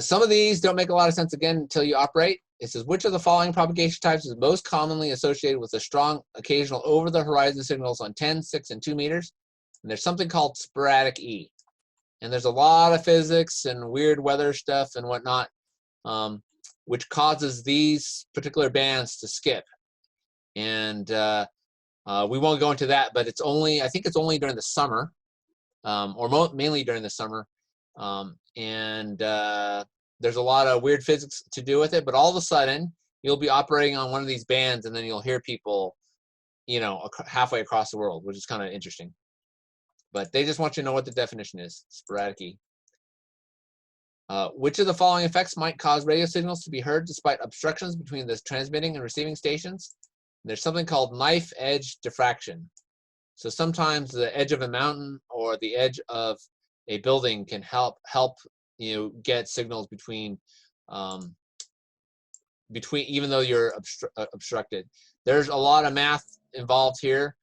Some of these don't make a lot of sense, again, until you operate. It says, which of the following propagation types is most commonly associated with a strong occasional over-the-horizon signals on 10, 6, and 2 meters? And there's something called sporadic E. And there's a lot of physics and weird weather stuff and whatnot, which causes these particular bands to skip. And we won't go into that, but I think it's only during the summer, or mainly during the summer. There's a lot of weird physics to do with it, but all of a sudden you'll be operating on one of these bands and then you'll hear people, halfway across the world, which is kind of interesting. But they just want you to know what the definition is, sporadic E. Which of the following effects might cause radio signals to be heard despite obstructions between the transmitting and receiving stations? And there's something called knife edge diffraction. So sometimes the edge of a mountain or the edge of a building can help get signals between even though you're obstructed. There's a lot of math involved here,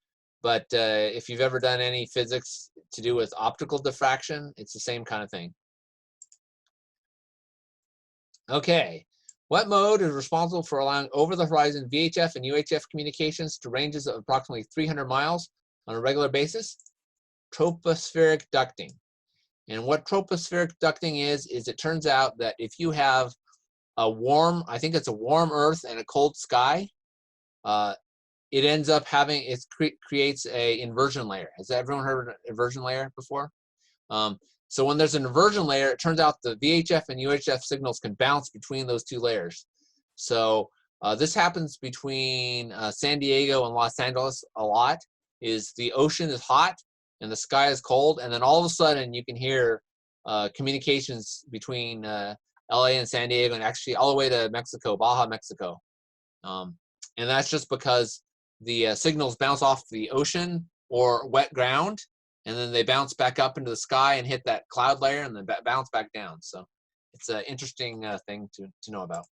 but if you've ever done any physics, to do with optical diffraction. It's the same kind of thing. Okay, what mode is responsible for allowing over-the-horizon VHF and UHF communications to ranges of approximately 300 miles on a regular basis? Tropospheric ducting. And what tropospheric ducting is it turns out that if you have a warm, I think it's a warm Earth and a cold sky, it ends up having, it creates a inversion layer. Has everyone heard of an inversion layer before? So when there's an inversion layer, it turns out the VHF and UHF signals can bounce between those two layers. So this happens between San Diego and Los Angeles a lot, is the ocean is hot and the sky is cold, and then all of a sudden you can hear communications between LA and San Diego, and actually all the way to Mexico, Baja, Mexico. And that's just because the signals bounce off the ocean or wet ground, and then they bounce back up into the sky and hit that cloud layer and then bounce back down. So it's an interesting thing to know about.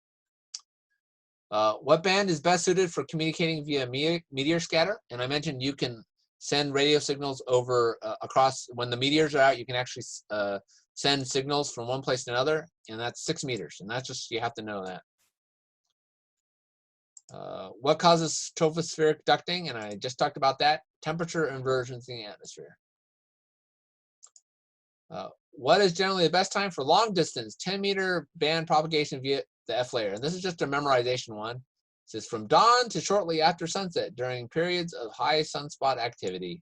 What band is best suited for communicating via meteor scatter? And I mentioned you can send radio signals over across, when the meteors are out, you can actually send signals from one place to another, and that's 6 meters. And that's just, you have to know that. What causes tropospheric ducting? And I just talked about that. Temperature inversions in the atmosphere. What is generally the best time for long distance 10-meter band propagation via the F layer? And this is just a memorization one. It says from dawn to shortly after sunset during periods of high sunspot activity.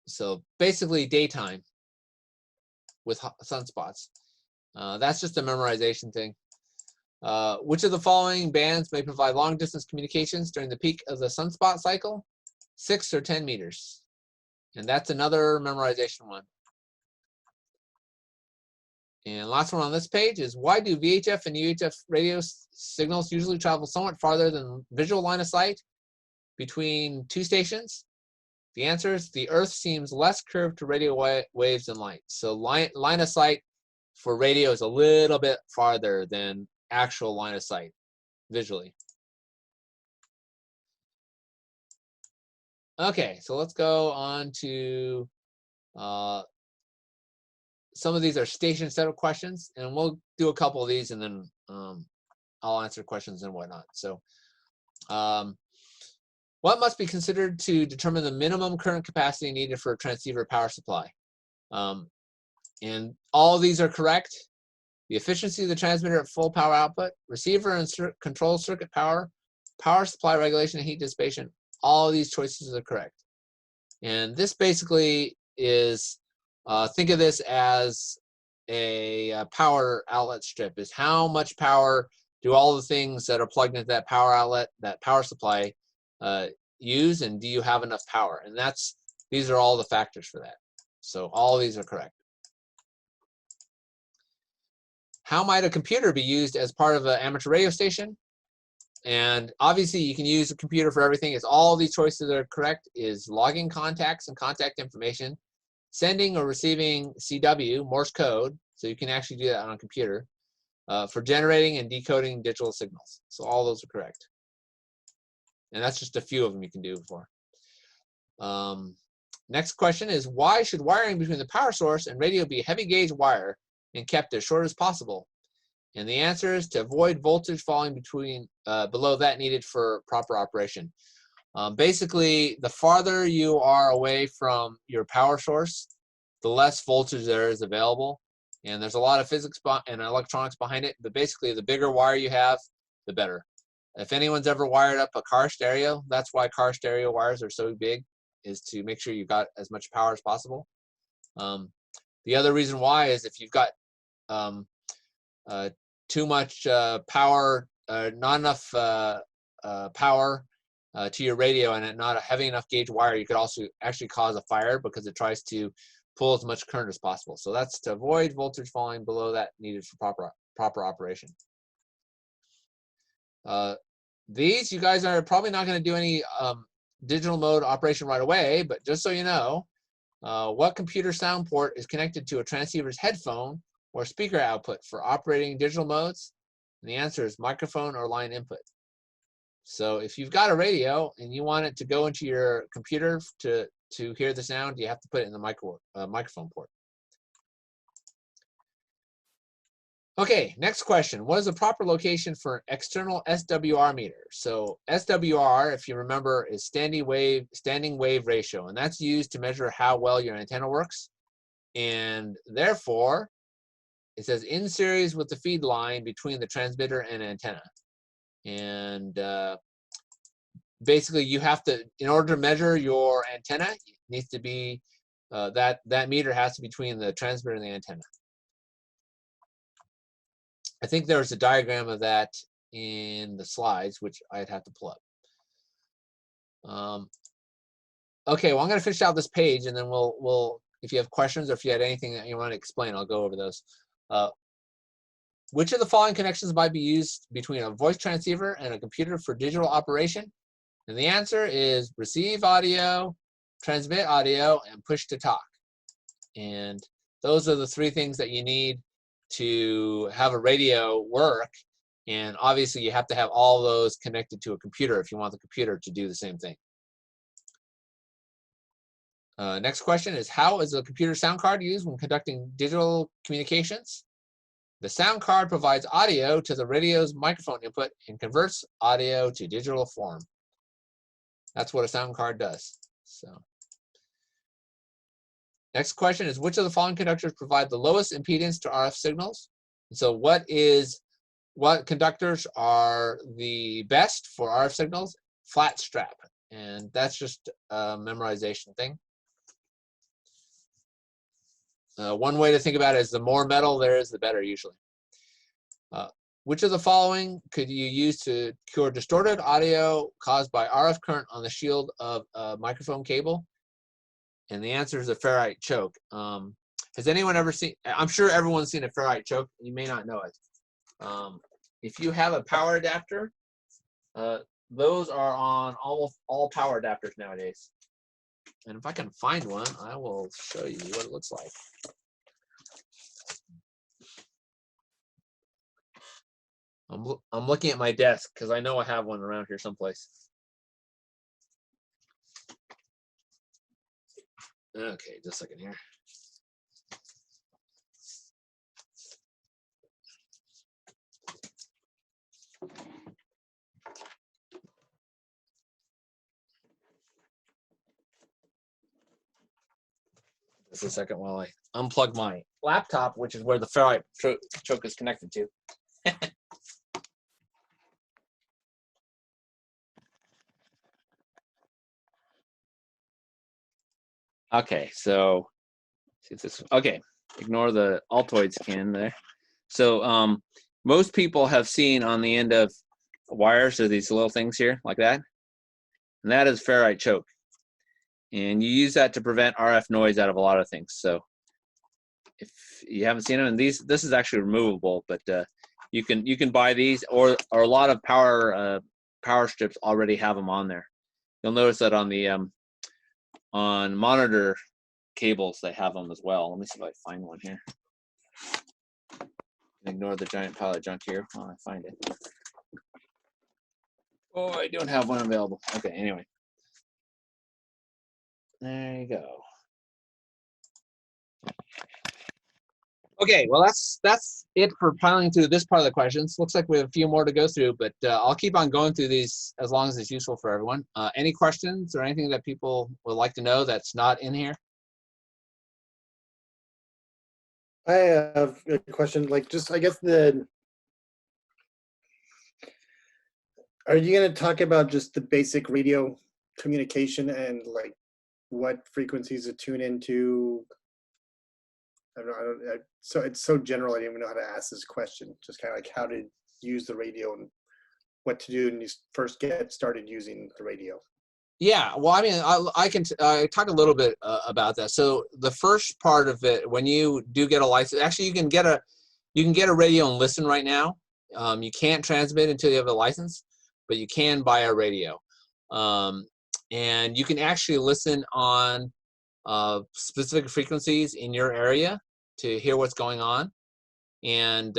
So basically daytime with sunspots. That's just a memorization thing. Which of the following bands may provide long distance communications during the peak of the sunspot cycle? 6 or 10 meters. And that's another memorization one. And last one on this page is, why do VHF and UHF radio signals usually travel somewhat farther than visual line of sight between two stations? The answer is the Earth seems less curved to radio waves than light. So line of sight for radio is a little bit farther than actual line of sight visually. Okay, so let's go on to some of these are station setup questions, and we'll do a couple of these, and then I'll answer questions and whatnot. So what must be considered to determine the minimum current capacity needed for a transceiver power supply? And all of these are correct. The efficiency of the transmitter at full power output, receiver and control circuit power, power supply regulation and heat dissipation, all of these choices are correct. And this basically is, think of this as a power outlet strip, is how much power do all the things that are plugged into that power outlet, that power supply, use, and do you have enough power? And these are all the factors for that. So all of these are correct. How might a computer be used as part of an amateur radio station? And obviously you can use a computer for everything. It's all these choices that are correct, is logging contacts and contact information, sending or receiving CW, Morse code, so you can actually do that on a computer, for generating and decoding digital signals. So all those are correct. And that's just a few of them you can do for. Next question is, why should wiring between the power source and radio be heavy gauge wire and kept as short as possible? And the answer is to avoid voltage falling between below that needed for proper operation. Basically, the farther you are away from your power source, the less voltage there is available. And there's a lot of physics and electronics behind it, but basically the bigger wire you have, the better. If anyone's ever wired up a car stereo, that's why car stereo wires are so big, is to make sure you've got as much power as possible. The other reason why is if you've got too much power, not enough power to your radio, and not a heavy enough gauge wire, you could also actually cause a fire because it tries to pull as much current as possible. So that's to avoid voltage falling below that needed for proper operation. These, you guys are probably not going to do any digital mode operation right away, but just so you know, what computer sound port is connected to a transceiver's headphone or speaker output for operating digital modes? And the answer is microphone or line input. So if you've got a radio and you want it to go into your computer to hear the sound, you have to put it in the microphone port. Okay, next question. What is the proper location for an external SWR meter? So SWR, if you remember, is standing wave ratio, and that's used to measure how well your antenna works. And therefore, it says in series with the feed line between the transmitter and antenna. And basically, you have to, in order to measure your antenna, it needs to be that meter has to be between the transmitter and the antenna. I think there's a diagram of that in the slides, which I'd have to pull up. Okay, well, I'm going to finish out this page, and then we'll if you have questions or if you had anything that you want to explain, I'll go over those. Which of the following connections might be used between a voice transceiver and a computer for digital operation? And the answer is receive audio, transmit audio, and push to talk. And those are the three things that you need to have a radio work. And obviously, you have to have all those connected to a computer if you want the computer to do the same thing. Next question is, how is a computer sound card used when conducting digital communications? The sound card provides audio to the radio's microphone input and converts audio to digital form. That's what a sound card does. So, next question is, which of the following conductors provide the lowest impedance to RF signals? And so what conductors are the best for RF signals? Flat strap. And that's just a memorization thing. One way to think about it is the more metal there is, the better usually. Which of the following could you use to cure distorted audio caused by RF current on the shield of a microphone cable? And the answer is a Ferrite Choke. Has anyone ever seen, I'm sure everyone's seen a Ferrite Choke. You may not know it. If you have a power adapter, those are on almost all power adapters nowadays. And if I can find one, I will show you what it looks like. I'm looking at my desk because I know I have one around here someplace. Okay, just a second here. Just a second while I unplug my laptop, which is where the Ferrite Choke is connected to. Okay, so see if this. Okay, ignore the Altoid scan there. So most people have seen on the end of wires are these little things here like that, and that is Ferrite Choke, and you use that to prevent RF noise out of a lot of things. So if you haven't seen them, and this is actually removable, but you can buy these, or a lot of power strips already have them on there. You'll notice that on the on monitor cables they have them as well. Let me see if I find one here. Ignore the giant pile of junk here while I find it. Oh, I don't have one available. Okay, anyway. There you go. Okay, well that's it for piling through this part of the questions. Looks like we have a few more to go through, but I'll keep on going through these as long as it's useful for everyone. Any questions or anything that people would like to know that's not in here?
I have a question, like just, I guess are you going to talk about just the basic radio communication and like what frequencies to tune into? So it's so general, I don't even know how to ask this question. Just kind of like how to use the radio and what to do when you first get started using the radio.
Yeah, well, I mean, I can talk a little bit about that. So the first part of it, when you do get a license, actually you can get a radio and listen right now. You can't transmit until you have a license, but you can buy a radio, and you can actually listen on specific frequencies in your area to hear what's going on. And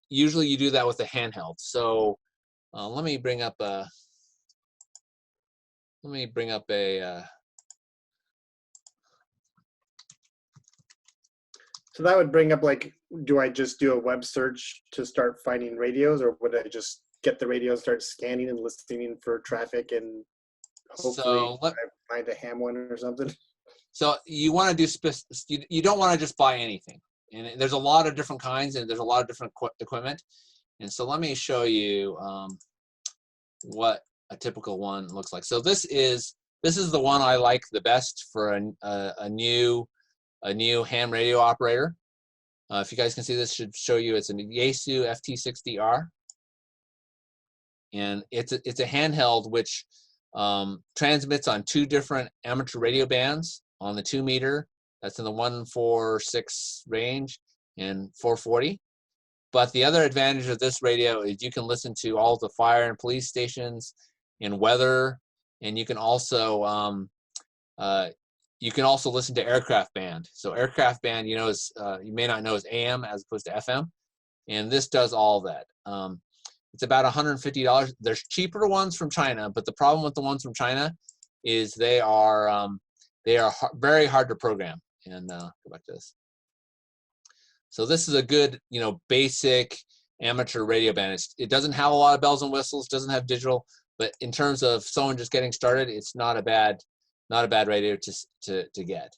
usually you do that with a handheld. So Let me bring up a. Let me bring up a.
So that would bring up like, do I just do a web search to start finding radios, or would I just get the radio, start scanning and listening for traffic, and hopefully I find a ham one or something?
So you want to do you don't want to just buy anything, and there's a lot of different kinds, and there's a lot of different equipment. And so let me show you what a typical one looks like. So this is the one I like the best for a new ham radio operator. If you guys can see, this should show you it's a Yaesu FT60R, and it's a handheld which transmits on 2 different amateur radio bands on the 2 meter. That's in the 146 range and 440. But the other advantage of this radio is you can listen to all the fire and police stations and weather, and you can also listen to aircraft band. So aircraft band, you know, is you may not know, is AM as opposed to FM, and this does all that. It's about $150. There's cheaper ones from China, but the problem with the ones from China is they are very hard to program. And go back to this. So this is a good, you know, basic amateur radio band. It doesn't have a lot of bells and whistles, doesn't have digital, but in terms of someone just getting started, it's not a bad radio to get.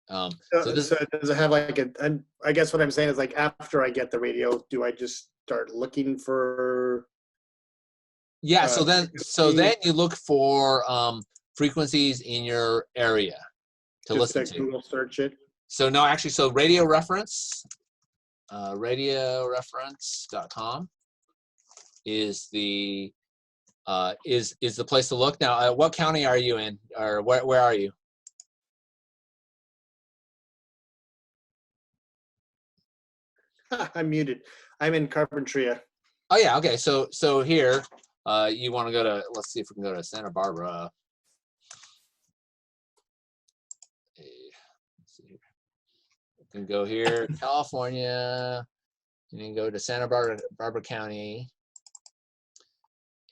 So does it have like I guess what I'm saying is, like, after I get the radio, do I just start looking for?
Yeah. So then you look for frequencies in your area to listen to.
Google search it.
So no, actually, so radio reference, radioreference.com is the place to look. Now, what county are you in, or where are you?
I'm muted. I'm in Carpentria.
Oh yeah, okay. So here, you want to go to, let's see if we can go to Santa Barbara. Let's see here. We can go here, California, and then go to Santa Barbara County,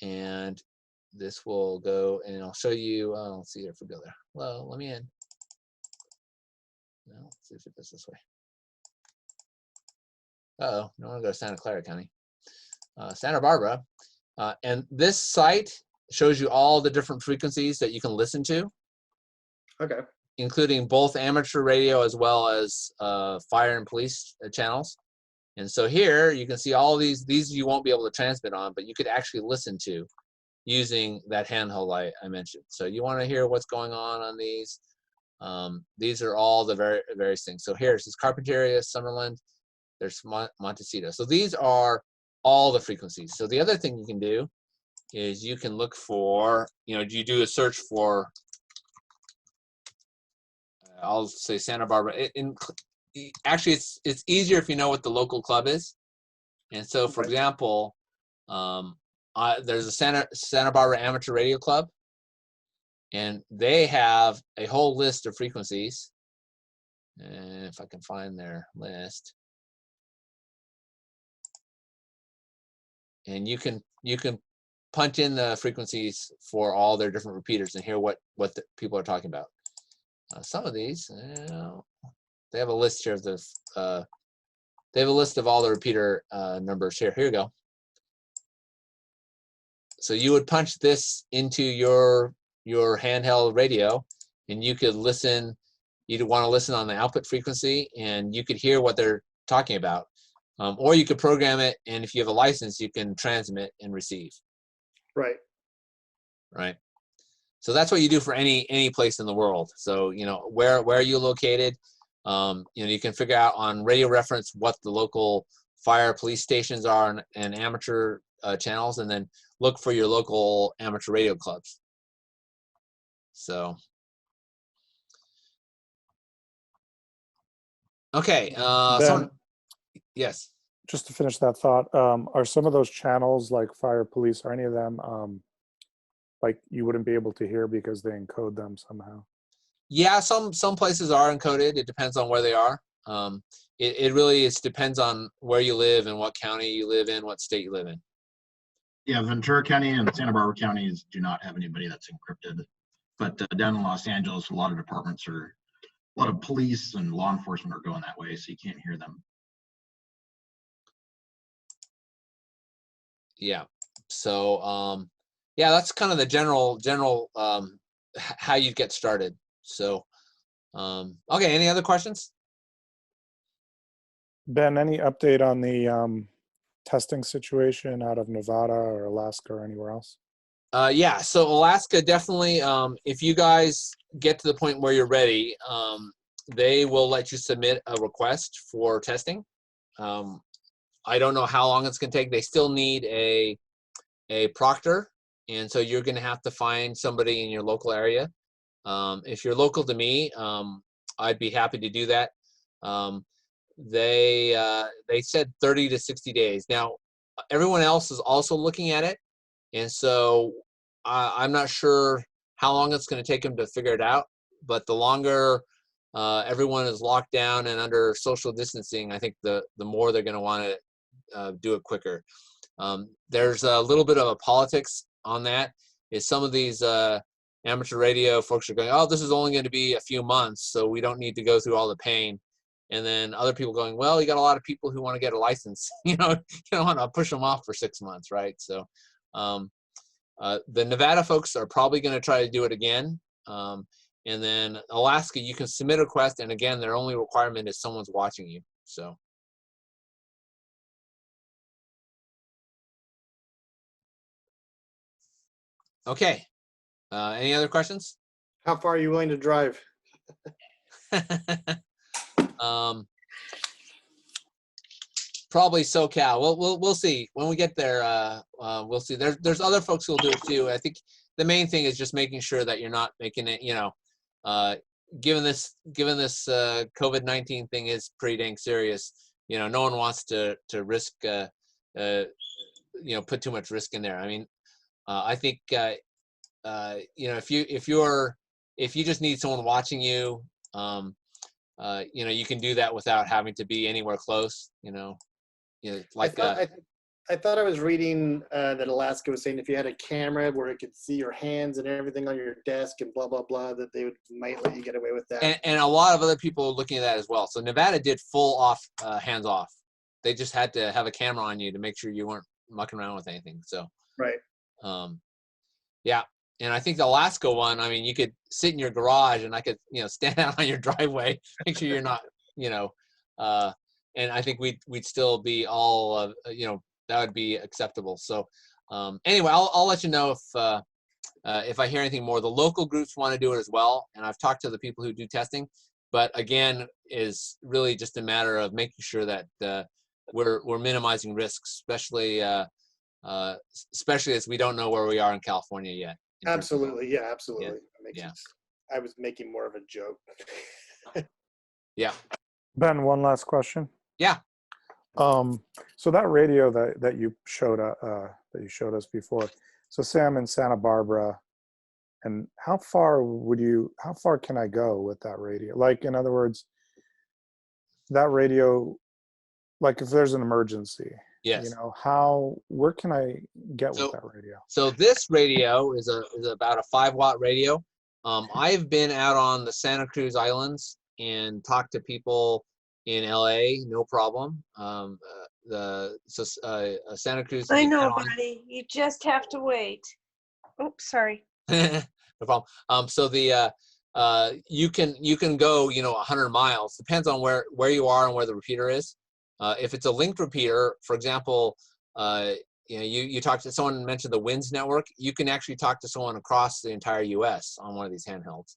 and this will go, and I'll show you. Let's see if we go there. Hello, let me in. No, let's see if it does this way. Uh-oh, no one go to Santa Clara County. Santa Barbara. And this site shows you all the different frequencies that you can listen to.
Okay.
Including both amateur radio as well as fire and police channels. And so here you can see all these you won't be able to transmit on, but you could actually listen to using that handheld I mentioned. So you want to hear what's going on these. These are all the various things. So here it says Carpinteria, Summerland, there's Montecito. So these are all the frequencies. So the other thing you can do is you can look for, you know, you do a search for, I'll say Santa Barbara. Actually, it's easier if you know what the local club is. And so, for example, there's a Santa Barbara Amateur Radio Club, and they have a whole list of frequencies. And if I can find their list, and you can punch in the frequencies for all their different repeaters and hear what the people are talking about. Some of these, they have a list here of the. They have a list of all the repeater numbers here. Here you go. So you would punch this into your handheld radio, and you could listen. You'd want to listen on the output frequency, and you could hear what they're talking about. Or you could program it, and if you have a license, you can transmit and receive.
Right.
Right. So that's what you do for any place in the world. So, you know, where are you located? You know, you can figure out on radio reference what the local fire police stations are and amateur channels, and then look for your local amateur radio clubs. So, okay. Yes.
Just to finish that thought, are some of those channels like fire, police, are any of them like you wouldn't be able to hear because they encode them somehow?
Yeah, some places are encoded. It depends on where they are. It really depends on where you live and what county you live in, what state you live in.
Yeah, Ventura County and Santa Barbara counties do not have anybody that's encrypted. But down in Los Angeles, a lot of departments are, a lot of police and law enforcement are going that way, so you can't hear them.
Yeah. So yeah, that's kind of the general how you get started. So okay, any other questions?
Ben, any update on the testing situation out of Nevada or Alaska or anywhere else?
Yeah, so Alaska, definitely, if you guys get to the point where you're ready, they will let you submit a request for testing. I don't know how long it's going to take. They still need a proctor, and so you're going to have to find somebody in your local area. If you're local to me, I'd be happy to do that. They said 30 to 60 days. Now, everyone else is also looking at it, and so I'm not sure how long it's going to take them to figure it out. But the longer everyone is locked down and under social distancing, I think the more they're going to want to do it quicker. There's a little bit of a politics on that. Is some of these amateur radio folks are going, oh, this is only going to be a few months, so we don't need to go through all the pain. And then other people going, well, you got a lot of people who want to get a license. You don't want to push them off for 6 months, right? So the Nevada folks are probably going to try to do it again. And then Alaska, you can submit a request, and again, their only requirement is someone's watching you. So. Okay. Any other questions?
How far are you willing to drive?
Probably SoCal. We'll see when we get there. We'll see. There's other folks who'll do it too. I think the main thing is just making sure that you're not making it. Given this COVID-19 thing is pretty dang serious. No one wants to risk put too much risk in there. I mean, I think if you just need someone watching you, you can do that without having to be anywhere close.
I thought I was reading that Alaska was saying if you had a camera where it could see your hands and everything on your desk and blah blah blah, that they might let you get away with that.
And a lot of other people are looking at that as well. So Nevada did full off, hands off. They just had to have a camera on you to make sure you weren't mucking around with anything. So
right.
Yeah. And I think the Alaska one, I mean, you could sit in your garage and I could, stand out on your driveway, make sure you're not, and I think we'd still be all, that would be acceptable. So anyway, I'll let you know if I hear anything more. The local groups want to do it as well, and I've talked to the people who do testing, but again, is really just a matter of making sure that we're minimizing risks, especially as we don't know where we are in California yet.
Absolutely, yeah, absolutely.
Yeah.
That makes sense. I was making more of a joke.
Yeah.
Ben, one last question.
Yeah.
So that radio that you showed us before. So say I'm in Santa Barbara, and how far can I go with that radio? Like, in other words, that radio, like if there's an emergency,
Yes.
where can I get with that radio?
So this radio is about a 5-watt radio. I've been out on the Santa Cruz Islands and talked to people in LA, no problem. Santa Cruz.
I know, buddy. You just have to wait. Oops, sorry.
No problem. So you can go 100 miles. Depends on where you are and where the repeater is. If it's a linked repeater, for example, you talk to someone, mentioned the WINS network. You can actually talk to someone across the entire U.S. on one of these handhelds.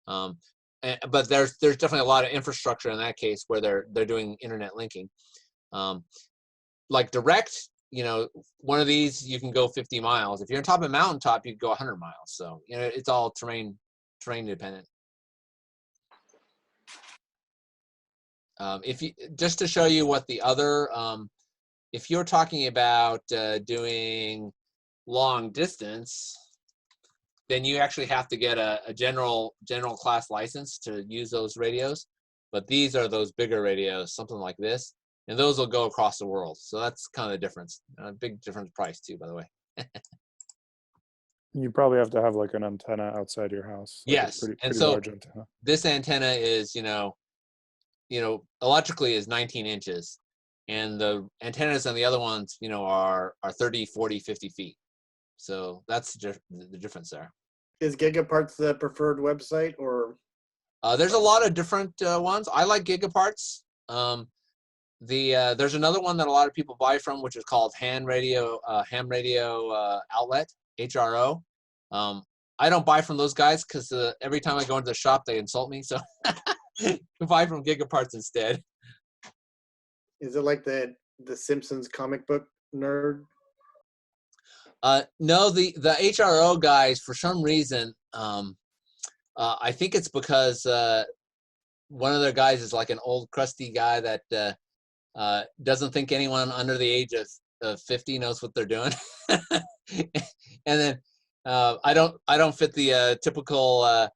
But there's definitely a lot of infrastructure in that case where they're doing internet linking. Like direct, one of these you can go 50 miles. If you're on top of a mountaintop, you can go 100 miles. So it's all terrain dependent. If you just to show you what the other, if you're talking about doing long distance, then you actually have to get a general class license to use those radios. but these are those bigger radios, something like this, and those will go across the world. So that's kind of the difference. Big difference price too, by the way.
You probably have to have like an antenna outside your house. Like
Yes,
a pretty
and so
large antenna.
this antenna is, electrically is 19 inches, and the antennas on the other ones, are 30, 40, 50 feet. So that's the difference there.
Is Gigaparts the preferred website, or?
There's a lot of different ones. I like Gigaparts. There's another one that a lot of people buy from, which is called Ham Radio Outlet, HRO. I don't buy from those guys because every time I go into the shop, they insult me. So I buy from Gigaparts instead.
Is it like the Simpsons comic book nerd?
No, the HRO guys, for some reason, I think it's because one of their guys is like an old crusty guy that doesn't think anyone under the age of 50 knows what they're doing. And then I don't fit the typical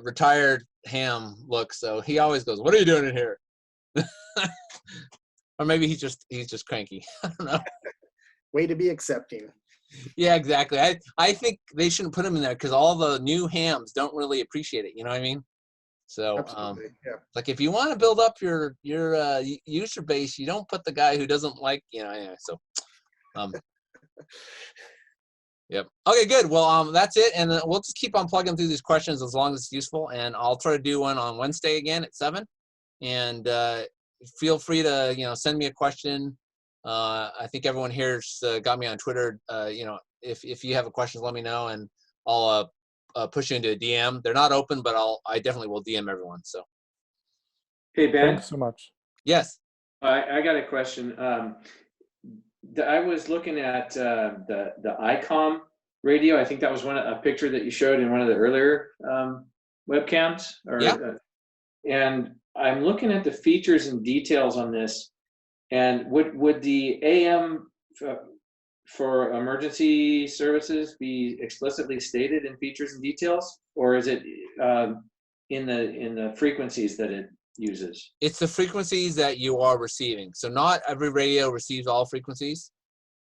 retired ham look, so he always goes, "What are you doing in here?" Or maybe he's just cranky. I don't know.
Way to be accepting.
Yeah, exactly. I think they shouldn't put him in there because all the new hams don't really appreciate it. You know what I mean? So,
Yeah.
like if you want to build up your user base, you don't put the guy who doesn't like, anyway. So, yep. Okay, good. Well, that's it, and we'll just keep on plugging through these questions as long as it's useful, and I'll try to do one on Wednesday again at 7. And feel free to send me a question. I think everyone here's got me on Twitter. If you have a question, let me know, and I'll push you into a DM. They're not open, but I definitely will DM everyone. So.
Hey Ben.
Thanks so much.
Yes.
I got a question. I was looking at the ICOM radio. I think that was a picture that you showed in one of the earlier webcams.
Yeah.
And I'm looking at the features and details on this. And would the AM for emergency services be explicitly stated in features and details, or is it in the frequencies that it uses?
It's the frequencies that you are receiving. So not every radio receives all frequencies.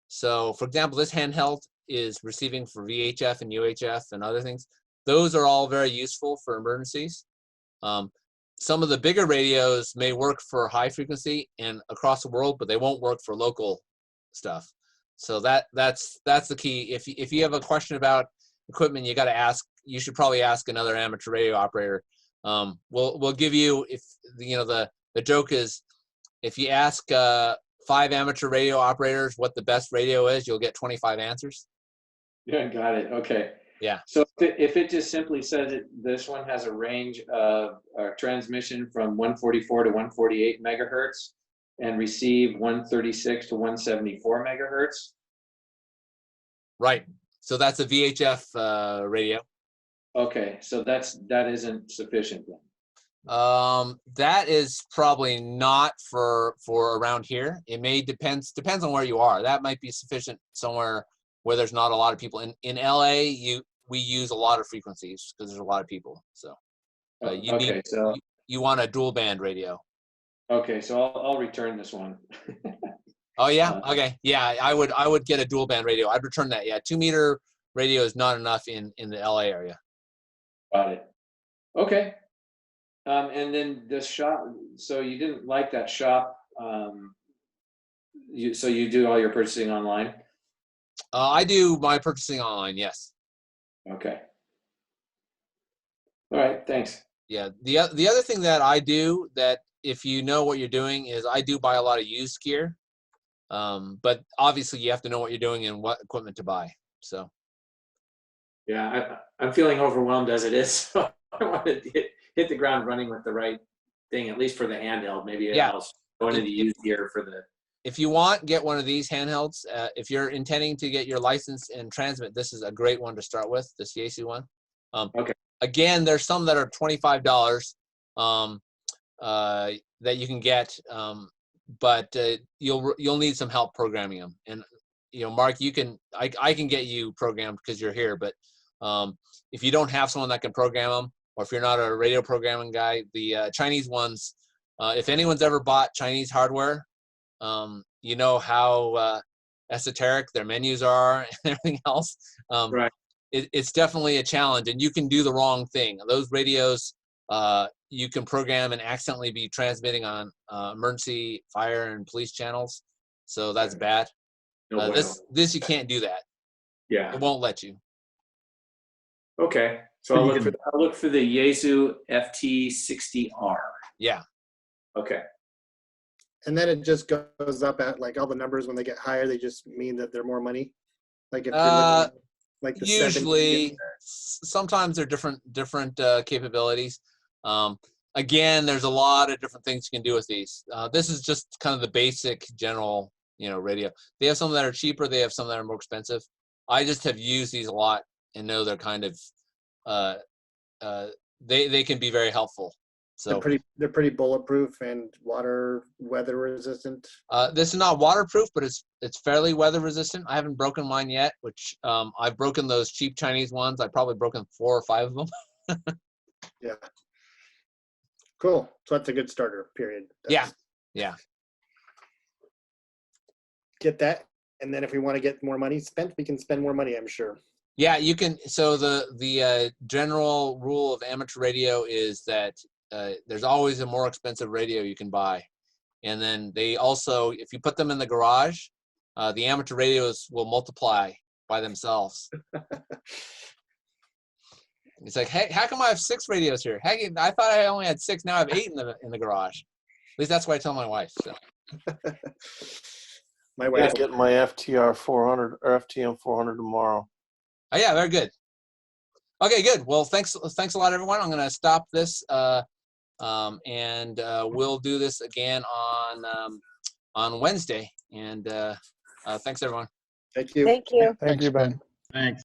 So for example, this handheld is receiving for VHF and UHF and other things. Those are all very useful for emergencies. Some of the bigger radios may work for high frequency and across the world, but they won't work for local stuff. So that's the key. If you have a question about equipment, you got to ask. You should probably ask another amateur radio operator. We'll give you, if the joke is, if you ask 5 amateur radio operators what the best radio is, you'll get 25 answers.
Yeah, got it. Okay.
Yeah.
So if it just simply says this one has a range of transmission from 144 to 148 megahertz and receive 136 to 174 megahertz.
Right. So that's a VHF radio.
Okay, so that isn't sufficient then.
That is probably not for around here. It may depends on where you are. That might be sufficient somewhere where there's not a lot of people. In LA, we use a lot of frequencies because there's a lot of people. So you want a dual band radio.
Okay, so I'll return this one.
Oh yeah, okay, yeah. I would get a dual band radio. I'd return that. Yeah, 2-meter radio is not enough in the LA area.
Got it. Okay. And then the shop. So you didn't like that shop. So you do all your purchasing online?
I do my purchasing online. Yes.
Okay. All right. Thanks.
Yeah. The other thing that I do, that if you know what you're doing, is I do buy a lot of used gear. But obviously you have to know what you're doing and what equipment to buy. So.
Yeah, I'm feeling overwhelmed as it is. So I want to hit the ground running with the right thing, at least for the handheld. Maybe I'll go into the used gear for the.
If you want, get one of these handhelds. If you're intending to get your license and transmit, this is a great one to start with, this Yaesu one.
Okay.
Again, there's some that are $25 that you can get, but you'll need some help programming them. And Mark, I can get you programmed because you're here, but if you don't have someone that can program them, or if you're not a radio programming guy, the Chinese ones, if anyone's ever bought Chinese hardware, you know how esoteric their menus are and everything else.
Right.
It's definitely a challenge, and you can do the wrong thing. Those radios, you can program and accidentally be transmitting on emergency fire and police channels, so that's bad.
No bueno.
This you can't do that.
Yeah.
It won't let you.
Okay. So
But
I'll
you
look for the Yaesu FT60R.
Yeah.
Okay.
And then it just goes up at like all the numbers when they get higher, they just mean that they're more money. Like if you're looking at, like the
Usually, sometimes they're different capabilities. Again, there's a lot of different things you can do with these. This is just kind of the basic general, radio. They have some that are cheaper. They have some that are more expensive. I just have used these a lot and know they're kind of they can be very helpful. So
they're pretty bulletproof and weather resistant.
this is not waterproof, but it's fairly weather resistant. I haven't broken mine yet, which I've broken those cheap Chinese ones. I've probably broken 4 or 5 of them.
Yeah. Cool. So that's a good starter, period.
Yeah.
Get that. And then if we want to get more money spent, we can spend more money, I'm sure.
Yeah, you can. So the general rule of amateur radio is that there's always a more expensive radio you can buy. And then they also, if you put them in the garage, the amateur radios will multiply by themselves. It's like, hey, how come I have 6 radios here? Hey, I thought I only had 6. Now I have 8 in the garage. At least that's what I tell my wife. So.
My wife.
I'm getting my FTR 400 or FTM 400 tomorrow.
Oh yeah, very good. Okay, good. Well, thanks a lot, everyone. I'm going to stop this, and we'll do this again on Wednesday. And thanks, everyone.
Thank you.
Thank you.
Thank you, Ben.
Thanks.